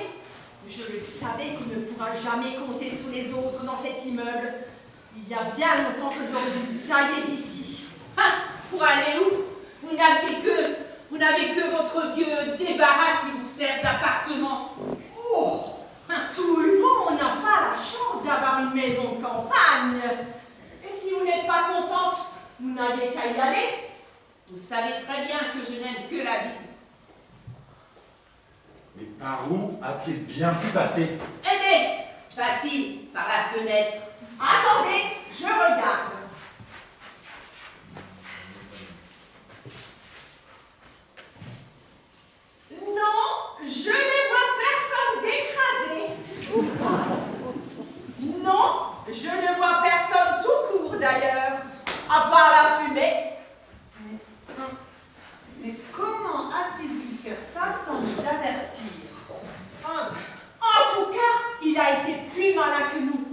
Je le savais qu'on ne pourra jamais compter sur les autres dans cet immeuble. Il y a bien longtemps que j'aurais dû me tailler d'ici. Pour aller où? Vous n'avez que votre vieux débarras qui vous sert d'appartement. Oh, tout le monde n'a pas la chance d'avoir une maison de campagne. Et si vous n'êtes pas contente, vous n'avez qu'à y aller. Vous savez très bien que je n'aime que la vie. Mais par où a-t-il bien pu passer? Eh bien, facile, par la fenêtre. Attendez, je regarde. Non, je ne vois personne d'écrasé. Non, je ne vois personne tout court d'ailleurs, à part la fumée. Mais comment a-t-il pu faire ça sans nous avertir? En tout cas, il a été plus malin que nous.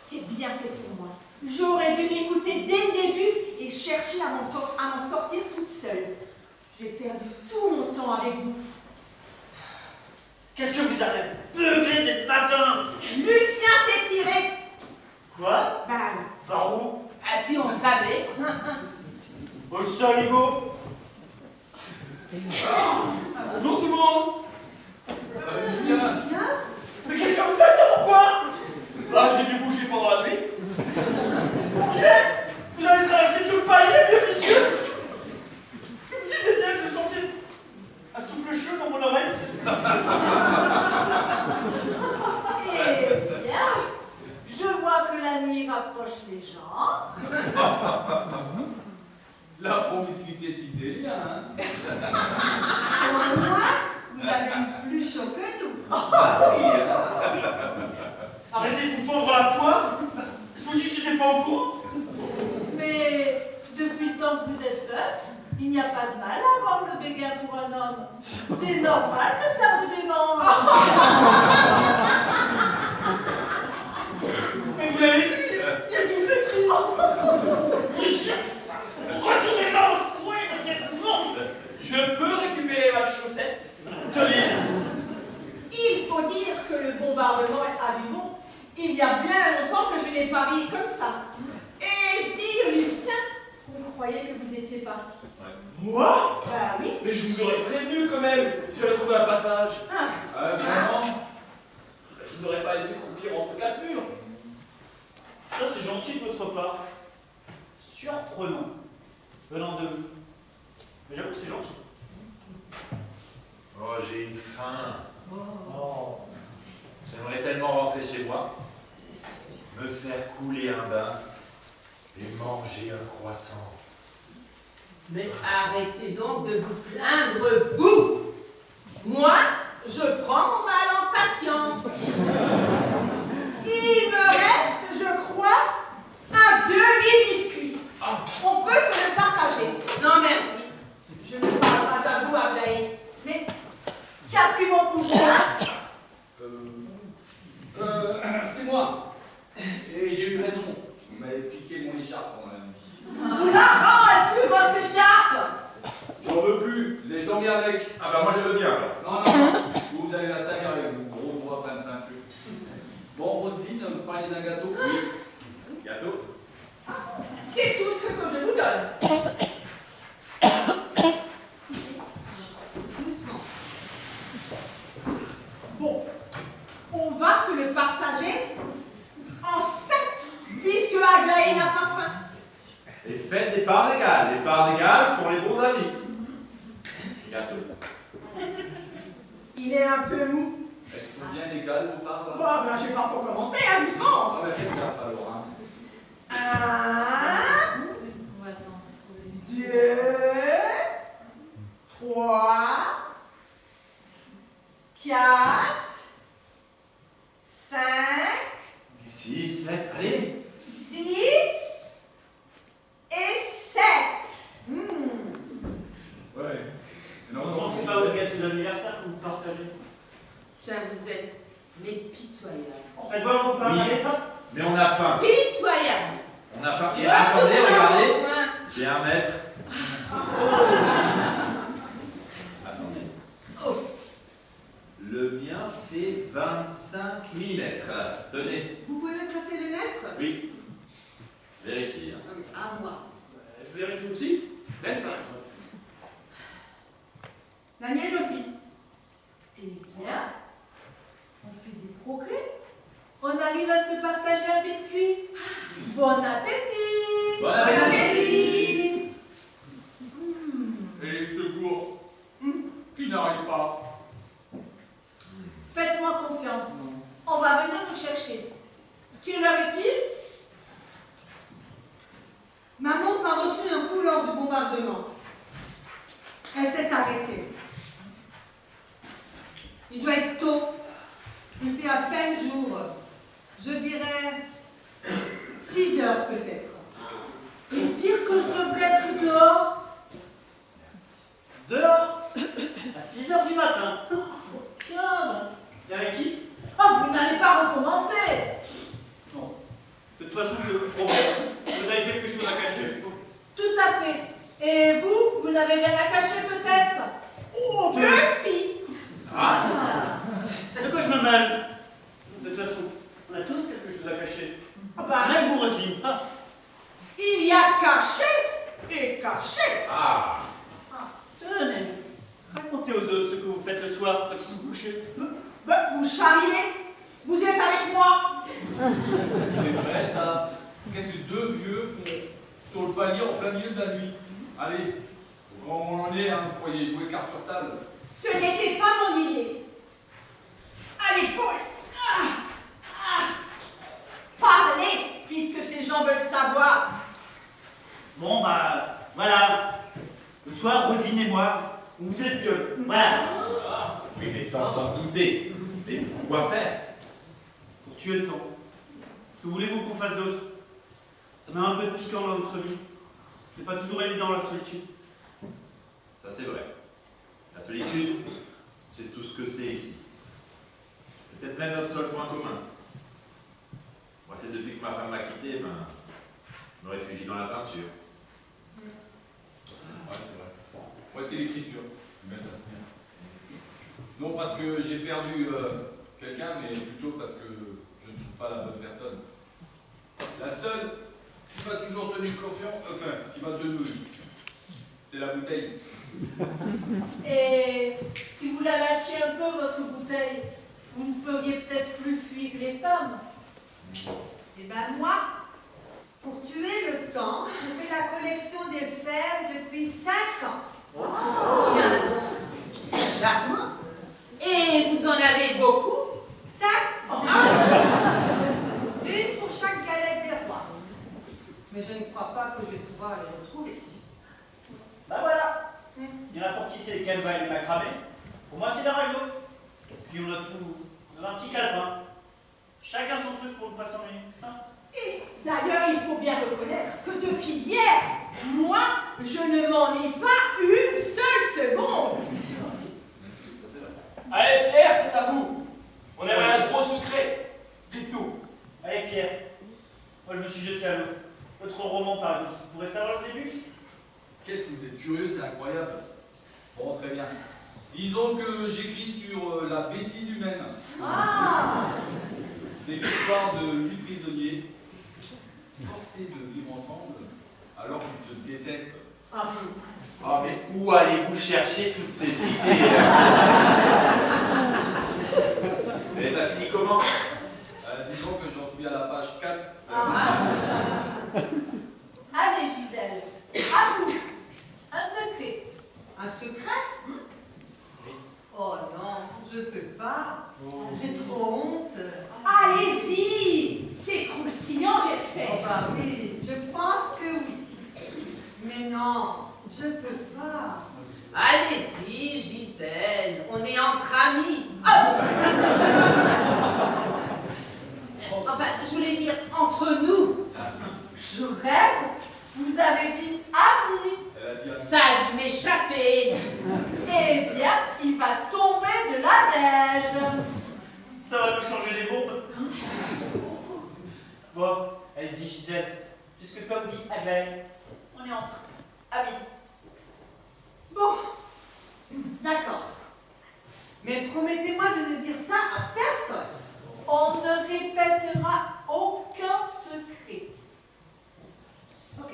C'est bien fait pour moi. J'aurais dû m'écouter dès le début et chercher à m'en sortir toute seule. J'ai perdu tout mon temps avec vous. Qu'est-ce que vous avez beuglé dès le matin? Lucien s'est tiré. Quoi? Ben, Par où? Ah si on savait. Au sol, Hugo? Bonjour tout le monde. Lucien! Mais qu'est-ce que vous faites dans mon coin? Là, j'ai dû bouger pendant la nuit. Bouger? Vous avez traversé tout le palier, vieux vicieux? facilité tisse des liens, hein. Au moins, vous avez eu plus chaud que nous. Arrêtez de vous fendre la poire. Je vous dis que j'étais pas au courant. Mais depuis le temps que vous êtes veuf, il n'y a pas de mal à avoir le béguin pour un homme. C'est normal que ça vous demande. Mais vous l'avez vu, il y a du flétri. Monsieur, retournez là. Oui, mais c'est bon. Je peux récupérer ma chaussette? Tenez. Il faut dire que le bombardement a du bon. Il y a bien longtemps que je n'ai pas ri comme ça. Et dire, Lucien, vous croyez que vous étiez parti? Moi? Bah oui. Mais je vous aurais prévenu quand même, si j'avais trouvé un passage. Vraiment? Je vous aurais pas laissé croupir entre quatre murs. Ça, c'est gentil de votre part. Surprenant. Venant de vous. Mais j'avoue que c'est gentil. Oh, j'ai une faim. Oh. J'aimerais tellement rentrer chez moi, me faire couler un bain et manger un croissant. Mais arrêtez donc de vous plaindre, vous. Moi, je prends mon mal en patience. Il me reste, je crois, un demi-biscuit. On peut se le partager. Non, merci. Je ne parle pas à vous, Aglaé. Mais qui a pris mon coussin? C'est moi. Et j'ai eu raison. Vous m'avez piqué mon écharpe pendant la nuit. Vous la rends plus votre écharpe. J'en veux plus. Vous allez dormir avec. Ah bah moi je veux bien alors. Non. Vous allez la salir avec vos gros doigts plein de peinture. Bon, Roselyne, vous parlez d'un gâteau? Oui. Gâteau? C'est tout ce que je vous donne. Doucement. Bon, on va se le partager en 7, puisque Aglaé n'a pas faim. Et faites des parts égales pour les bons amis. Gâteau. Il est un peu mou. Elles sont bien égales, vos parts? Bon, ben, je vais pas pour commencer, hein, doucement. Ah bah faites gaffe alors, hein. 1, 2, 3, 4, 5, 6, 7, allez. 6 et 7. Ouais. Non, c'est pas votre gâteau d'anniversaire que vous partagez. Tiens, vous êtes mais pitoyables. Faites voir vos parents. Mais on a faim. Pitoyables. On a faim. Et Je attendez, retourne à regardez. mon coin. J'ai un mètre. Attendez. Oh. Le mien fait 25 mm. Tenez. Vous pouvez me prêter les lettres? Oui. Vérifiez. hein. Ah oui, à moi. Je vérifie aussi. 25. La mienne aussi. Eh bien, on fait des progrès. On arrive à se partager un biscuit. Bon appétit! Bon appétit. Et les secours qui n'arrivent pas. Faites-moi confiance. On va venir nous chercher. Quelle heure est-il? Ma montre a reçu un coup lors du bombardement. Elle s'est arrêtée. Il doit être tôt. Il fait à peine jour. Je dirais 6 heures peut-être. Et dire que je devrais être dehors? Dehors, à 6 h du matin. Tiens, donc. Et avec qui? Oh, vous n'allez pas recommencer! Non. De toute façon, c'est le problème. Vous avez quelque chose à cacher. Tout à fait. Et vous, vous n'avez rien à cacher peut-être? Oh, que si! Ah. De quoi je me mêle? De toute façon, on a tous quelque chose à cacher. Ah bah, Même vous, Roselyne. Ah. il y a caché et caché. Ah. Tenez, racontez aux autres ce que vous faites le soir quand ils sont couchés. Bah, vous charriez? Vous êtes avec moi? C'est vrai ça. Qu'est-ce que deux vieux font sur le palier en plein milieu de la nuit? Allez, au grand moment on est, hein, vous croyez jouer carte sur table? Ce n'était pas mon idée. À l'épaule. Parlez, puisque ces gens veulent savoir. Bon, bah, voilà. Le soir, Rosine et moi, on vous espionne. Voilà. Oui, mais ça, on s'en doutait. Mais pourquoi faire? Pour tuer le temps. Que voulez-vous qu'on fasse d'autre? Ça met un peu de piquant dans notre vie. C'est pas toujours évident la solitude. Ça, c'est vrai. La solitude, c'est tout ce que c'est ici. C'est peut-être même notre seul point commun. Moi, c'est depuis que ma femme m'a quitté, je me réfugie dans la peinture. Ouais, c'est vrai. Moi, c'est l'écriture. Non parce que j'ai perdu quelqu'un, mais plutôt parce que je ne trouve pas la bonne personne. La seule qui m'a toujours tenu confiant, qui m'a tenu, c'est la bouteille. Et si vous la lâchiez un peu, votre bouteille, vous ne feriez peut-être plus fuir les femmes. Eh ben moi, pour tuer le temps, je fais la collection des fers depuis 5 ans. Tiens, c'est charmant. Et vous en avez beaucoup? 5. Une pour chaque galette des rois. Mais je ne crois pas que je vais pouvoir les retrouver. Bah voilà. Il y en a pour qui c'est les canevas et les macramés. Pour moi, c'est la radio. Puis on a tout. On a un petit calepin. Chacun son truc pour ne pas s'ennuyer. Et d'ailleurs, il faut bien reconnaître que depuis hier, moi, je ne m'ennuie pas une seule seconde. Allez, Pierre, c'est à vous. On avait un gros secret. Dites-nous. Allez, Pierre. Moi, je me suis jeté à l'eau. Votre roman, par exemple. Vous pourrez savoir le début? Qu'est-ce que vous êtes curieux, c'est incroyable. Bon, très bien. Disons que j'écris sur la bêtise humaine. Ah! C'est l'histoire de 8 prisonniers forcés de vivre ensemble alors qu'ils se détestent. Oh, mais où allez-vous chercher toutes ces idées? Et ça finit comment? Disons que j'en suis à la page 4. Allez, Gisèle, à vous. Un secret. Un secret? Oh non, je peux pas. J'ai trop honte. Allez-y! C'est croustillant, Oh j'espère. bah oui, je pense que oui. Mais non, je peux pas. Allez-y, Gisèle, on est entre amis. Enfin, je voulais dire entre nous. Je rêve. Vous avez dit ami. Elle a dit à Ça a dû m'échapper. Eh bien, il va tomber de la neige. Ça va nous changer les bombes. Bon, allez-y, Gisèle. Puisque, comme dit Aglaé, on est entre amis. Bon, d'accord. Mais promettez-moi de ne dire ça à personne. On ne répétera aucun secret. Ok.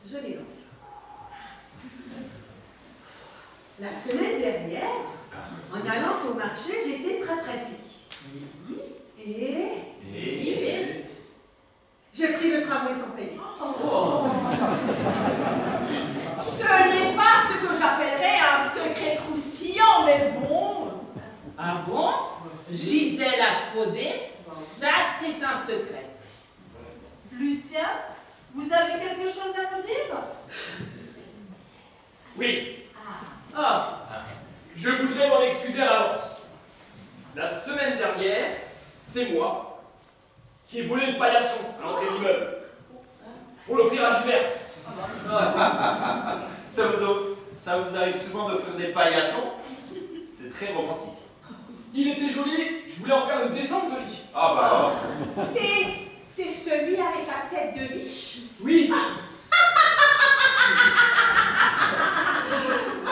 Je m'y lance. La semaine dernière, en allant au marché, j'étais très pressée. Et j'ai pris le tramway sans payer. Ce n'est pas ce que j'appellerais un secret croustillant, mais bon. Ah bon? Gisèle a fraudé? Ça, c'est un secret. Lucien, vous avez quelque chose à nous dire? Oui, Oh, je voudrais m'en excuser à l'avance. La semaine dernière, c'est moi qui ai volé une paillasson à l'entrée de l'immeuble pour l'offrir à Gilberte. Ça vous arrive souvent d'offrir des paillassons? C'est très romantique. Il était joli, je voulais en faire une descente de lit. Ah bah alors. C'est celui avec la tête de biche. Oui,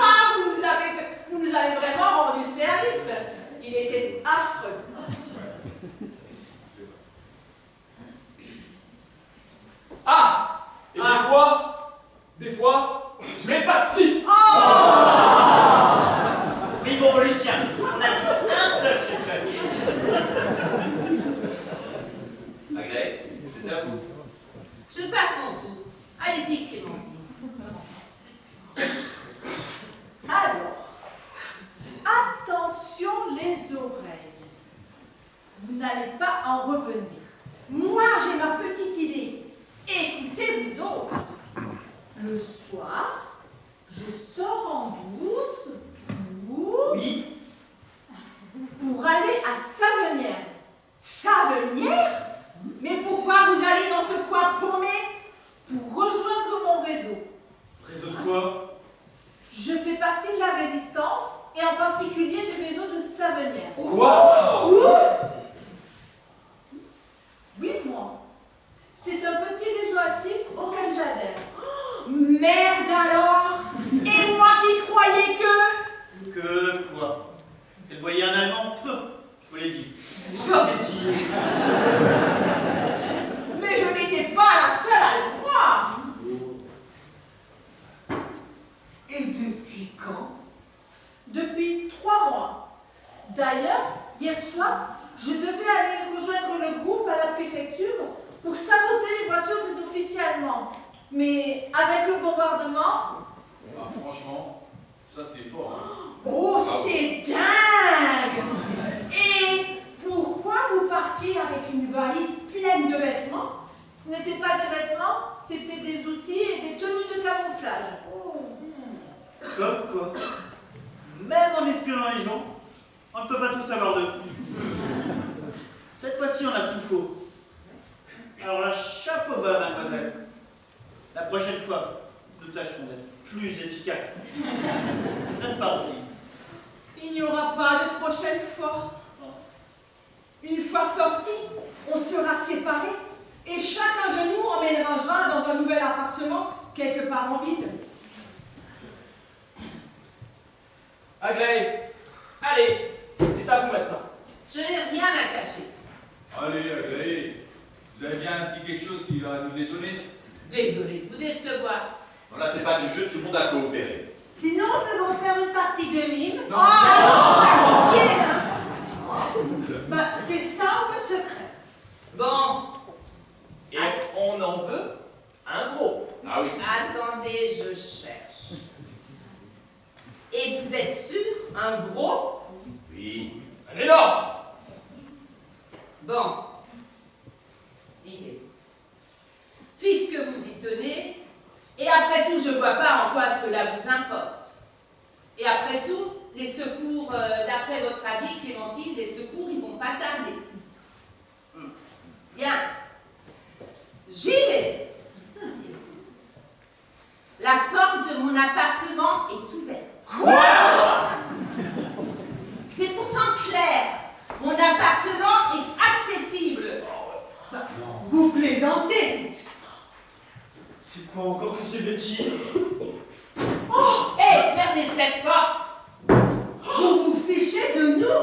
Ah, vous nous avez vraiment rendu service. Il était affreux. ah, et des fois, je mets pas de slip. Oui, bon, Lucien, on a dit un seul secret. Aglaé, c'était à vous. je passe mon tour. Allez-y, Clémentine. Alors, attention les oreilles. Vous n'allez pas en revenir. Moi, j'ai ma petite idée. Écoutez, vous autres. Le Le soir, je sors en bourse Oui. pour aller à Savenière. Savenière? Mais pourquoi vous allez dans ce coin paumé? Pour rejoindre mon réseau. Réseau de quoi? Je fais partie de la résistance et en particulier du réseau de Savenière. Quoi? Oui, moi. C'est un petit réseau actif auquel j'adhère. Merde alors! Et moi qui croyais que... Que quoi? Qu'elle voyait un Allemand? Peu, je vous l'ai dit. Mais je n'étais pas la seule à le croire! Et depuis quand? Depuis 3 mois. D'ailleurs, hier soir, je devais aller rejoindre le groupe à la préfecture pour saboter les voitures des officiers allemands. Mais avec le bombardement, Ah, franchement, ça c'est fort. Hein. Oh, c'est dingue! Et pourquoi vous partiez avec une valise pleine de vêtements? ce n'était pas des vêtements, c'était des outils et des tenues de camouflage. Comme quoi? Même en espionnant les gens, on ne peut pas tout savoir d'eux. Cette fois-ci, on a tout faux. Alors là, chapeau bas, mademoiselle. La prochaine fois, nous tâcherons d'être plus efficaces. N'est-ce pas, Rosie? Il n'y aura pas de prochaine fois. Une fois sortis, on sera séparés et chacun de nous emménagera dans un nouvel appartement quelque part en ville. Aglaé, allez, c'est à vous maintenant. Je n'ai rien à cacher. Allez, Aglaé, vous avez bien un petit quelque chose qui va nous étonner? Désolée de vous décevoir. Non, là, c'est pas du jeu, tout le monde a coopéré. Sinon, nous devons faire une partie de mime. Non. Amitié, hein. Bah, c'est ça votre secret. Bon, Et on en veut un gros. Ah oui. attendez, je cherche. Et vous êtes sûr, un gros? Oui. Allez là! Bon. J'y vais. Puisque vous y tenez, et après tout, je ne vois pas en quoi cela vous importe. Et après tout, les secours, d'après votre avis, Clémentine, les secours, ils vont pas tarder. Bien. J'y vais. La porte de mon appartement est ouverte. C'est pourtant clair. Mon appartement est accessible. Vous plaisantez. C'est quoi encore que ces bêtises? Hé, fermez cette porte. Vous vous fichez de nous.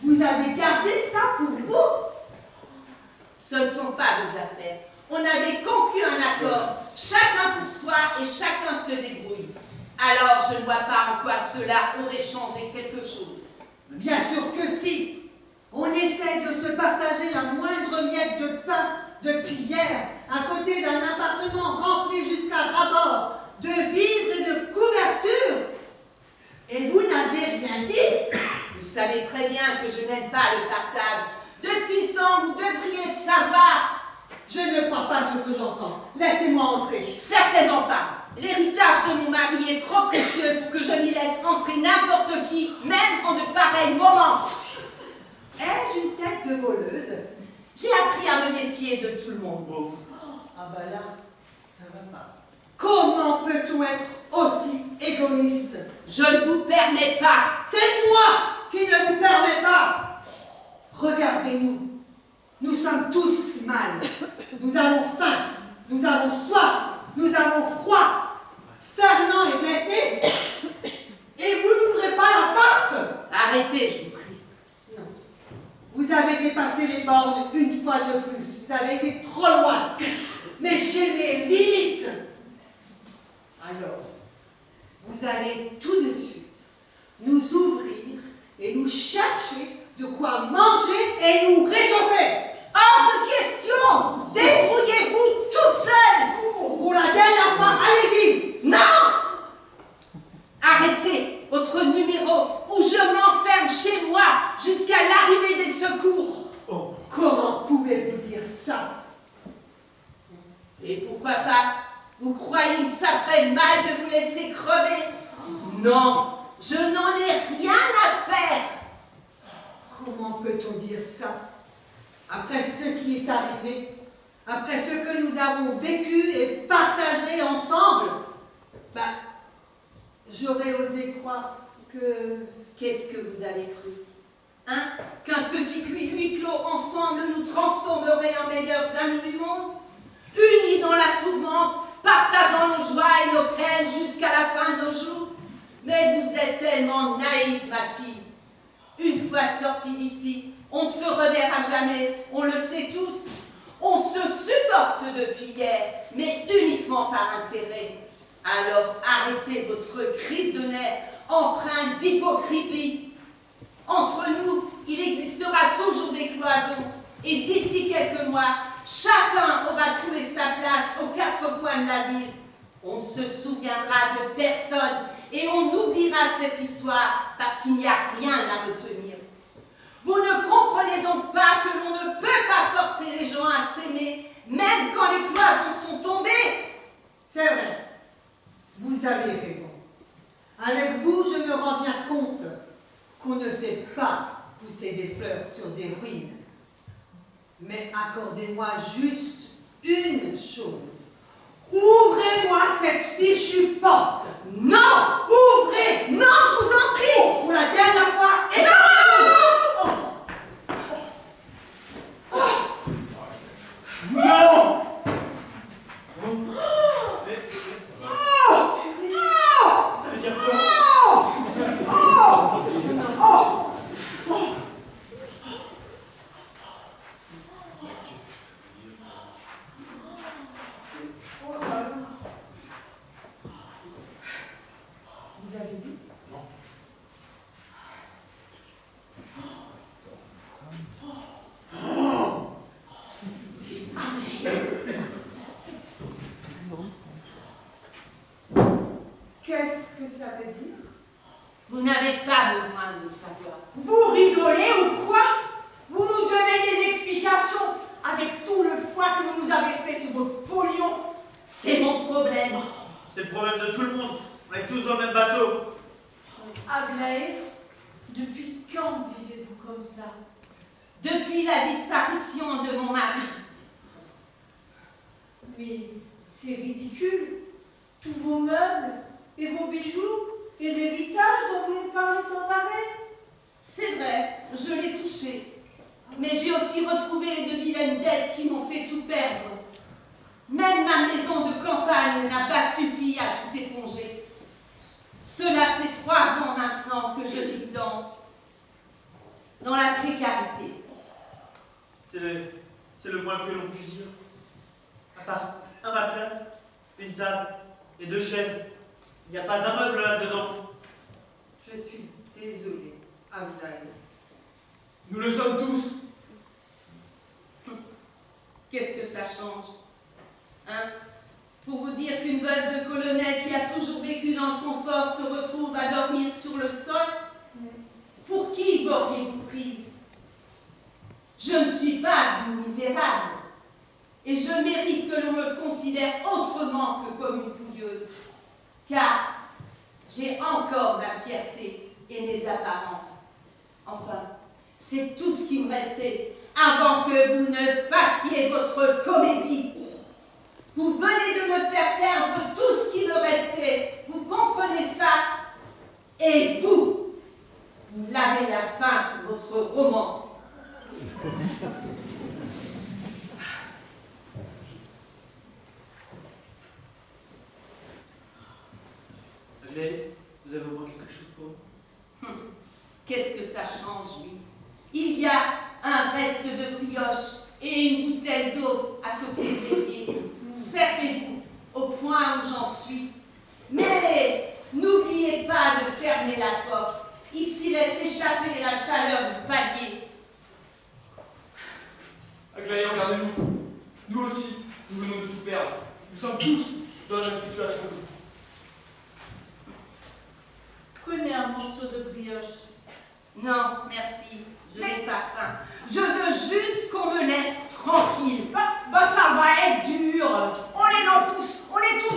Vous avez gardé ça pour vous. Ce ne sont pas vos affaires. On avait conclu un accord, chacun pour soi et chacun se débrouille. Alors je ne vois pas en quoi cela aurait changé quelque chose. Bien sûr que si. On essaie de se partager la moindre miette de pain depuis hier, à côté d'un appartement rempli jusqu'à ras-bord de vivres et de couvertures. Et vous n'avez rien dit. Vous savez très bien que je n'aime pas le partage. Depuis le temps, vous devriez le savoir. Je ne crois pas ce que j'entends. Laissez-moi entrer. Certainement pas. L'héritage de mon mari est trop précieux pour que je n'y laisse entrer n'importe qui, même en de pareils moments. Ai-je une tête de voleuse? J'ai appris à me méfier de tout le monde. Ah bah là, ça va pas. Comment peut-on être aussi égoïste? Je ne vous permets pas. C'est moi qui ne vous permets pas. Regardez-nous. Nous sommes tous mal. Nous avons faim. Nous avons soif. Nous avons froid. Fernand est blessé. Et vous n'ouvrez pas la porte. Arrêtez, je vous prie. Non. Vous avez dépassé les bornes une fois de plus. Vous avez été trop loin. Mais j'ai mes limites. Alors, vous allez tout de suite nous ouvrir et nous chercher de quoi manger et nous réchauffer. Hors de question. Débrouillez-vous toute seule. Vous croyez que ça ferait mal de vous laisser crever? Non, je n'en ai rien à faire. Comment peut-on dire ça? Après ce qui est arrivé, après ce que nous avons vécu et partagé ensemble, j'aurais osé croire que... Qu'est-ce que vous avez cru? Hein? Qu'un petit huis clos ensemble nous transformerait en meilleurs amis du monde? Unis dans la tourmente, partageant nos joies et nos peines jusqu'à la fin de nos jours? Mais vous êtes tellement naïve, ma fille. Une fois sortis d'ici, on ne se reverra jamais, on le sait tous. On se supporte depuis hier, mais uniquement par intérêt. Alors arrêtez votre crise de nerfs, empreinte d'hypocrisie. Entre nous, il existera toujours des cloisons, et d'ici quelques mois, chacun aura trouvé sa place aux quatre coins de la ville. On ne se souviendra de personne, et on oubliera cette histoire, parce qu'il n'y a rien à retenir. Vous ne comprenez donc pas que l'on ne peut pas forcer les gens à s'aimer, même quand les cloisons sont tombées. C'est vrai, vous avez raison. Avec vous, je me rends bien compte qu'on ne fait pas pousser des fleurs sur des ruines. Mais accordez-moi juste une chose. Ouvrez-moi cette fichue porte. Non! Ouvrez! Non, je vous en prie! Pour la dernière fois, et Non! Ça veut dire quoi? Vous avez vu? qu'est-ce que ça veut dire? Vous n'avez pas besoin de savoir. Vous rigolez ou quoi? Vous nous donnez des explications avec tout le foie que vous nous avez fait sur votre pognon. C'est mon problème. C'est le problème de tout le monde. On est tous dans le même bateau. Aglaé, depuis quand vivez-vous comme ça? Depuis la disparition de mon mari. Mais c'est ridicule. Tous vos meubles et vos bijoux et l'héritage dont vous nous parlez sans arrêt. C'est vrai, je l'ai touché. Mais j'ai aussi retrouvé de vilaines dettes qui m'ont fait tout perdre. Même ma maison de campagne n'a pas suffi à tout éponger. Cela fait 3 ans maintenant que je vis dans la précarité. C'est le moins que l'on puisse dire. À part un matelas, une table et 2 chaises, il n'y a pas un meuble là-dedans. Je suis désolée, Aglaé. Nous le sommes tous. Qu'est-ce que ça change? Hein? Pour vous dire qu'une veuve de colonel qui a toujours vécu dans le confort se retrouve à dormir sur le sol? Pour qui l'auriez-vous prise? Je ne suis pas une misérable. Et je mérite que l'on me considère autrement que comme une pouilleuse. Car j'ai encore ma fierté et mes apparences. Enfin, c'est tout ce qui me restait avant que vous ne fassiez votre comédie. Vous venez de me faire perdre tout ce qui me restait. Vous comprenez ça? Et vous l'avez la fin pour votre roman. Aglaé, vous avez au moins quelque chose pour nous? Qu'est-ce que ça change, lui? Il y a un reste de brioche et une bouteille d'eau à côté de l'évier. Servez-vous au point où j'en suis. Mais n'oubliez pas de fermer la porte. Ici laisse échapper la chaleur du panier. Aglaé, regardez-nous. Nous aussi, nous venons de tout perdre. Nous sommes tous dans la même situation que vous. Prenez un morceau de brioche. Non, merci, je n'ai pas faim. Je veux juste qu'on me laisse tranquille. Ça va être dur. On est tous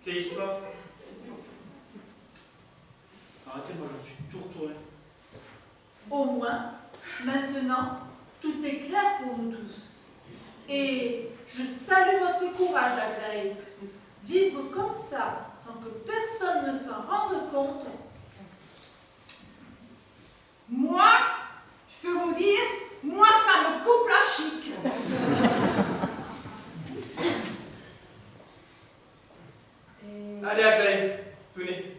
Quelle histoire? Arrêtez, moi j'en suis tout retourné. Au moins, maintenant, tout est clair pour nous tous. Et je salue votre courage, Aglaé. Vivre comme ça, sans que personne ne s'en rende compte. Moi, je peux vous dire, moi ça me coupe la chic. Allez, Aglaé, venez.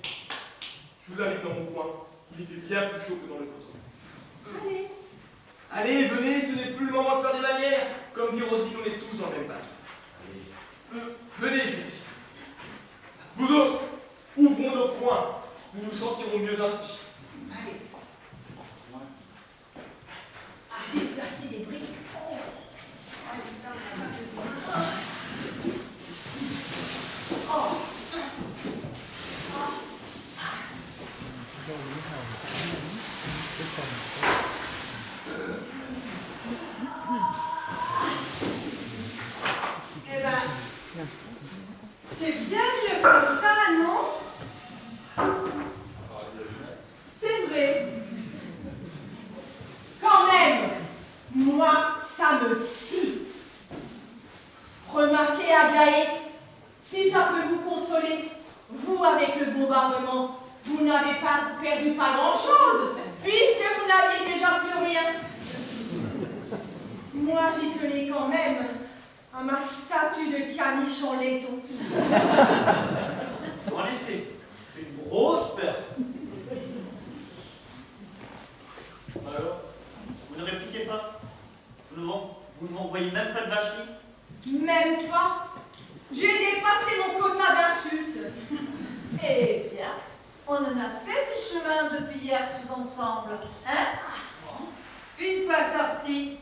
Je vous invite dans mon coin. Il y fait bien plus chaud que dans le vôtre. Allez. Allez, venez, ce n'est plus le moment de faire des manières. Comme dit Roselyne, on est tous dans le même bateau. Allez. Venez, je vous dis. Vous autres, ouvrons nos coins. Nous nous sentirons mieux ainsi. Allez. À déplacer des briques. Oh. Oh. Eh ben, c'est bien mieux comme ça, non? C'est vrai. Quand même, moi, ça me scie. Remarquez, Aglaé, si ça peut vous consoler, vous, avec le bombardement, vous n'avez pas perdu pas grand-chose, puisque vous n'aviez déjà plus rien. Moi, j'y tenais quand même à ma statue de caniche en laiton. En effet, c'est une grosse perte. Alors, vous ne répliquez pas? Vous ne m'envoyez même pas de vacherie? Même pas. J'ai dépassé mon quota d'insultes. Eh bien, on en a fait du chemin depuis hier tous ensemble, hein? Une fois sorti,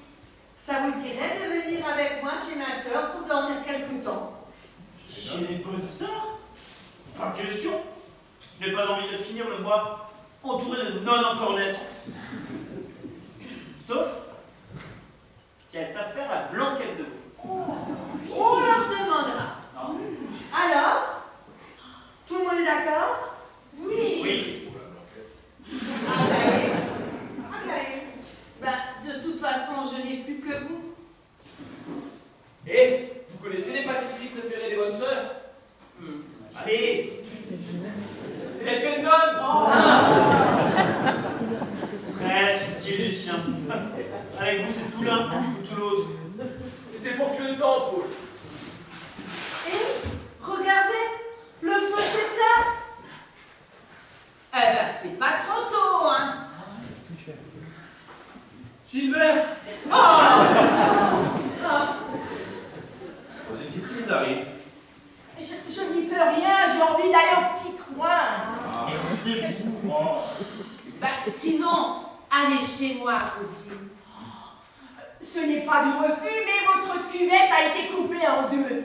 ça vous dirait de venir avec moi chez ma sœur pour dormir quelque temps? J'ai les bonnes sœurs? Pas question. Je n'ai pas envie de finir le mois entouré de nonnes encore naître. Sauf si elles savent faire la blanquette de veau. On leur demandera. Ah. Alors? Tout le monde est d'accord? Oui. Oui. Aglaé. Aglaé. Ben, de toute façon, je n'ai plus que vous. Et vous connaissez les pâtisseries préférées des bonnes sœurs? Allez, c'est les pennon. Très subtil, Lucien. Avec vous, c'est tout l'un ou tout l'autre. C'était pour tuer le temps, Paul. Et regardez, le feu s'éteint. Eh ben, c'est pas trop tôt, hein. Gilbert. Roselyne, qu'est-ce qui vous arrive? Je n'y peux rien, j'ai envie d'aller au petit coin. Mais retenez-vous. Oh. Ben, sinon, allez chez moi, Roselyne. Ce n'est pas du refus, mais votre cuvette a été coupée en deux.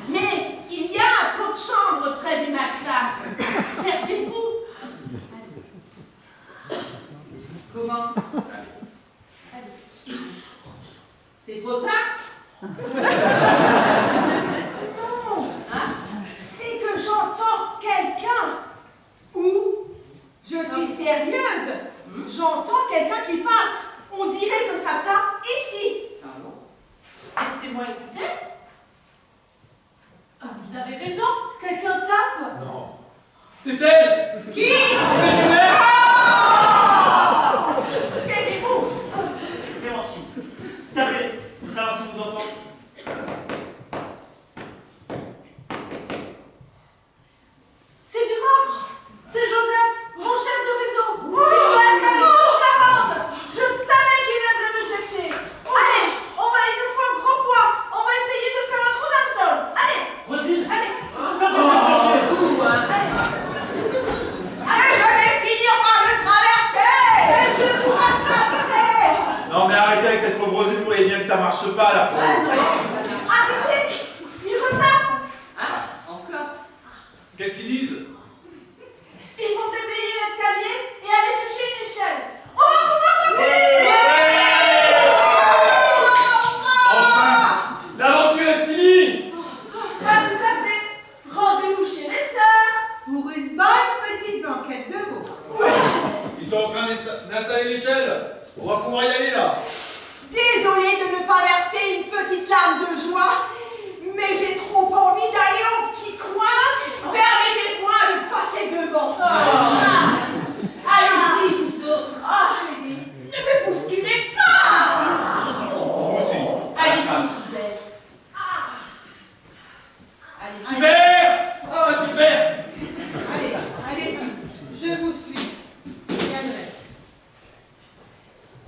Mais il y a un pot de chambre près du matelas. Servez-vous. Comment? C'est trop tard? Non, c'est que j'entends quelqu'un. Ou, je suis sérieuse, j'entends quelqu'un qui parle. On dirait que ça tape ici. Laissez-moi écouter. Ah, vous avez raison, quelqu'un tape. Non. C'est elle. Qui? C'est Gilbert. Taisez-vous. Clémentine, tapez pour savoir si vous entendez. C'est du monstre. C'est Joseph, mon chef de réseau. Il doit être avec toute la bande. Je savais qu'il viendrait me chercher. Allez, il nous faut un gros poids. On va essayer de faire un trou dans le sol. Allez, Roselyne, allez. ça peut s'approcher. Allez, je vais finir par le traverser. Et je vous rattraperai. Non, mais arrêtez avec cette pauvre Roselyne, vous voyez bien que ça marche pas là. Arrêtez. Il retape. Encore? Qu'est-ce qu'ils disent? Ils vont déblayer l'escalier et aller chercher une échelle. On va pouvoir sauter. Enfin, l'aventure est finie. Pas tout à fait. sont en train d'installer l'échelle. On va pouvoir y aller là. Désolée de ne pas verser une petite larme de joie, mais j'ai trop envie d'aller au petit coin. Permettez-moi de passer devant. Allez-y, vous autres. Ne me bousculez pas. Vous aussi. Allez-y, Gisèle. Allez-y. Gilberte! Ah, Gilberte! Allez, allez-y, je vous suis. Viendrai.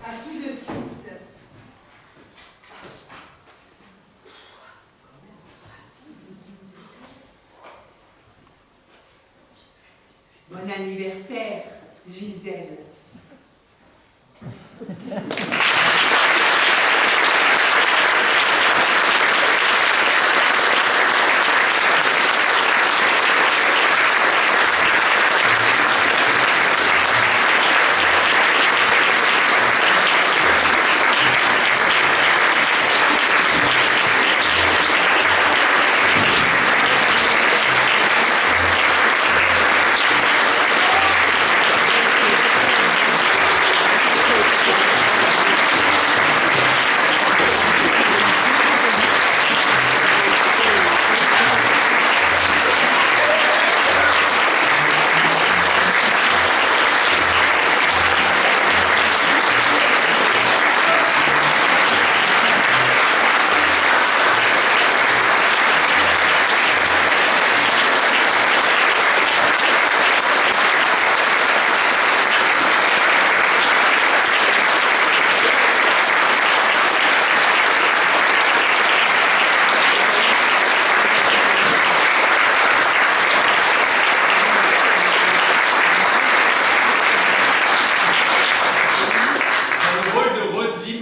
À tout de suite. Bon anniversaire, Gisèle.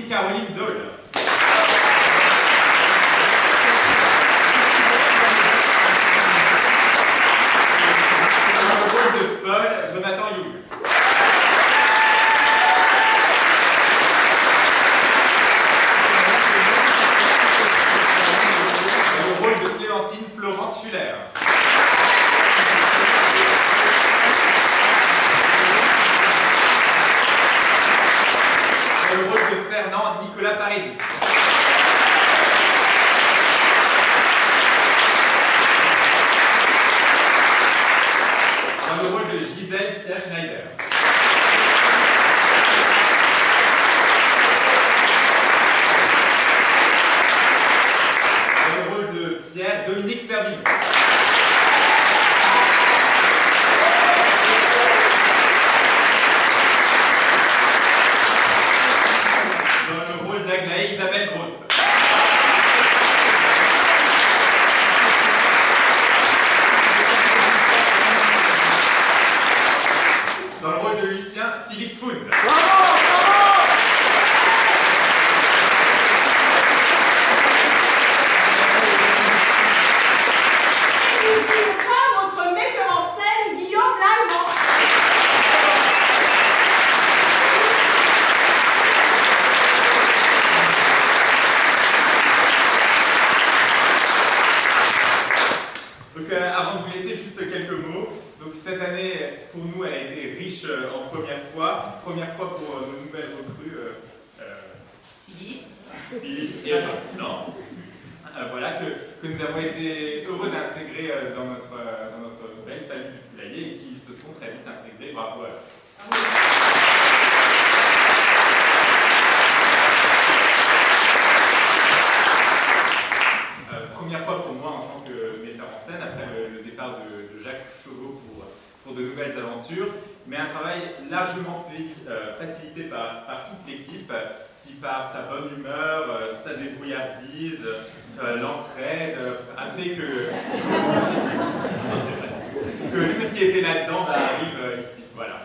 Caroline Dole. Dans le rôle de Paul, Jonathan Young. Dans le rôle de Clémentine, Florence Schuller. Dans le rôle de Fernand, Nicolas Parisis. Dans le rôle de Gisèle, Pierre Schneider. Dans le rôle de Pierre, Dominique Servino. Dans le rôle d'Aglaé, Isabelle Grosse. Dans le rôle de Lucien, Philippe Foun. N'oubliez pas notre metteur en scène, Guillaume Lallemand. Donc avant de vous laisser juste quelques mots, donc cette année pour nous elle a été riche en première fois pour nos nouvelles recrues Philippe et non. Voilà que nous avons été heureux d'intégrer dans notre belle famille du poulailler et qui se sont très vite intégrés. Bravo à eux. Première fois pour moi en tant que metteur en scène après le départ de Jacques Chauveau pour de nouvelles aventures, mais un travail largement facilité par toute l'équipe qui par sa bonne humeur, sa débrouillardise, l'entraide a fait que non, c'est vrai, que tout ce qui était là-dedans arrive ici. Voilà.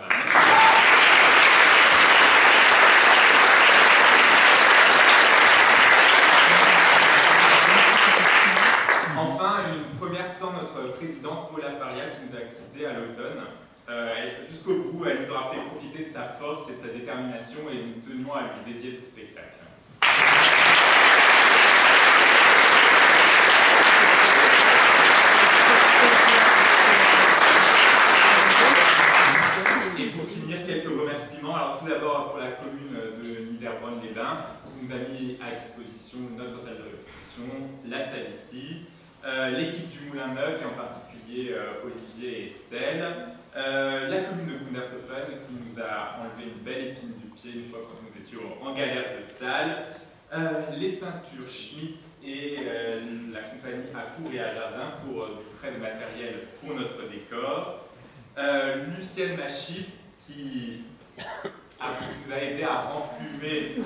Enfin, une première sans notre présidente Paula Faria qui nous a quittés à l'automne. Jusqu'au bout, elle nous aura fait profiter de sa force et de sa détermination et nous tenions à lui dédier ce spectacle. Et pour finir, quelques remerciements direction, la salle ici, l'équipe du Moulin Neuf, et en particulier Olivier et Estelle, la commune de Gundershofen qui nous a enlevé une belle épine du pied une fois quand nous étions en galère de salle, les peintures Schmitt et la compagnie à Cour et à Jardin pour du prêt de matériel pour notre décor, Lucienne Machip qui nous a aidé à renflumer.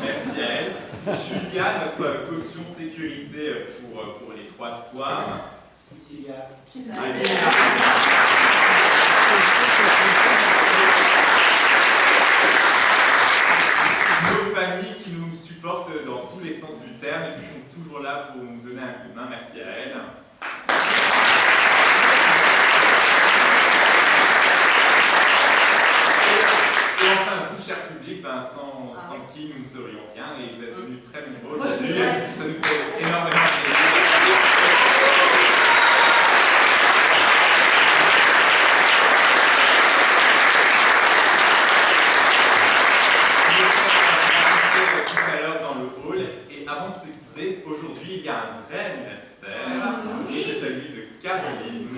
Merci à elle. Julia, notre caution sécurité pour les 3 soirs. Nos familles qui nous supportent dans tous les sens du terme et qui sont toujours là pour nous donner un coup de main. Merci à elles. Et enfin, vous, cher public, sans qui nous ne serions rien, et vous êtes venus très nombreux aujourd'hui, ça nous fait énormément plaisir. Tout à l'heure dans le hall, et avant de se quitter, aujourd'hui il y a un vrai anniversaire, et c'est celui de Caroline.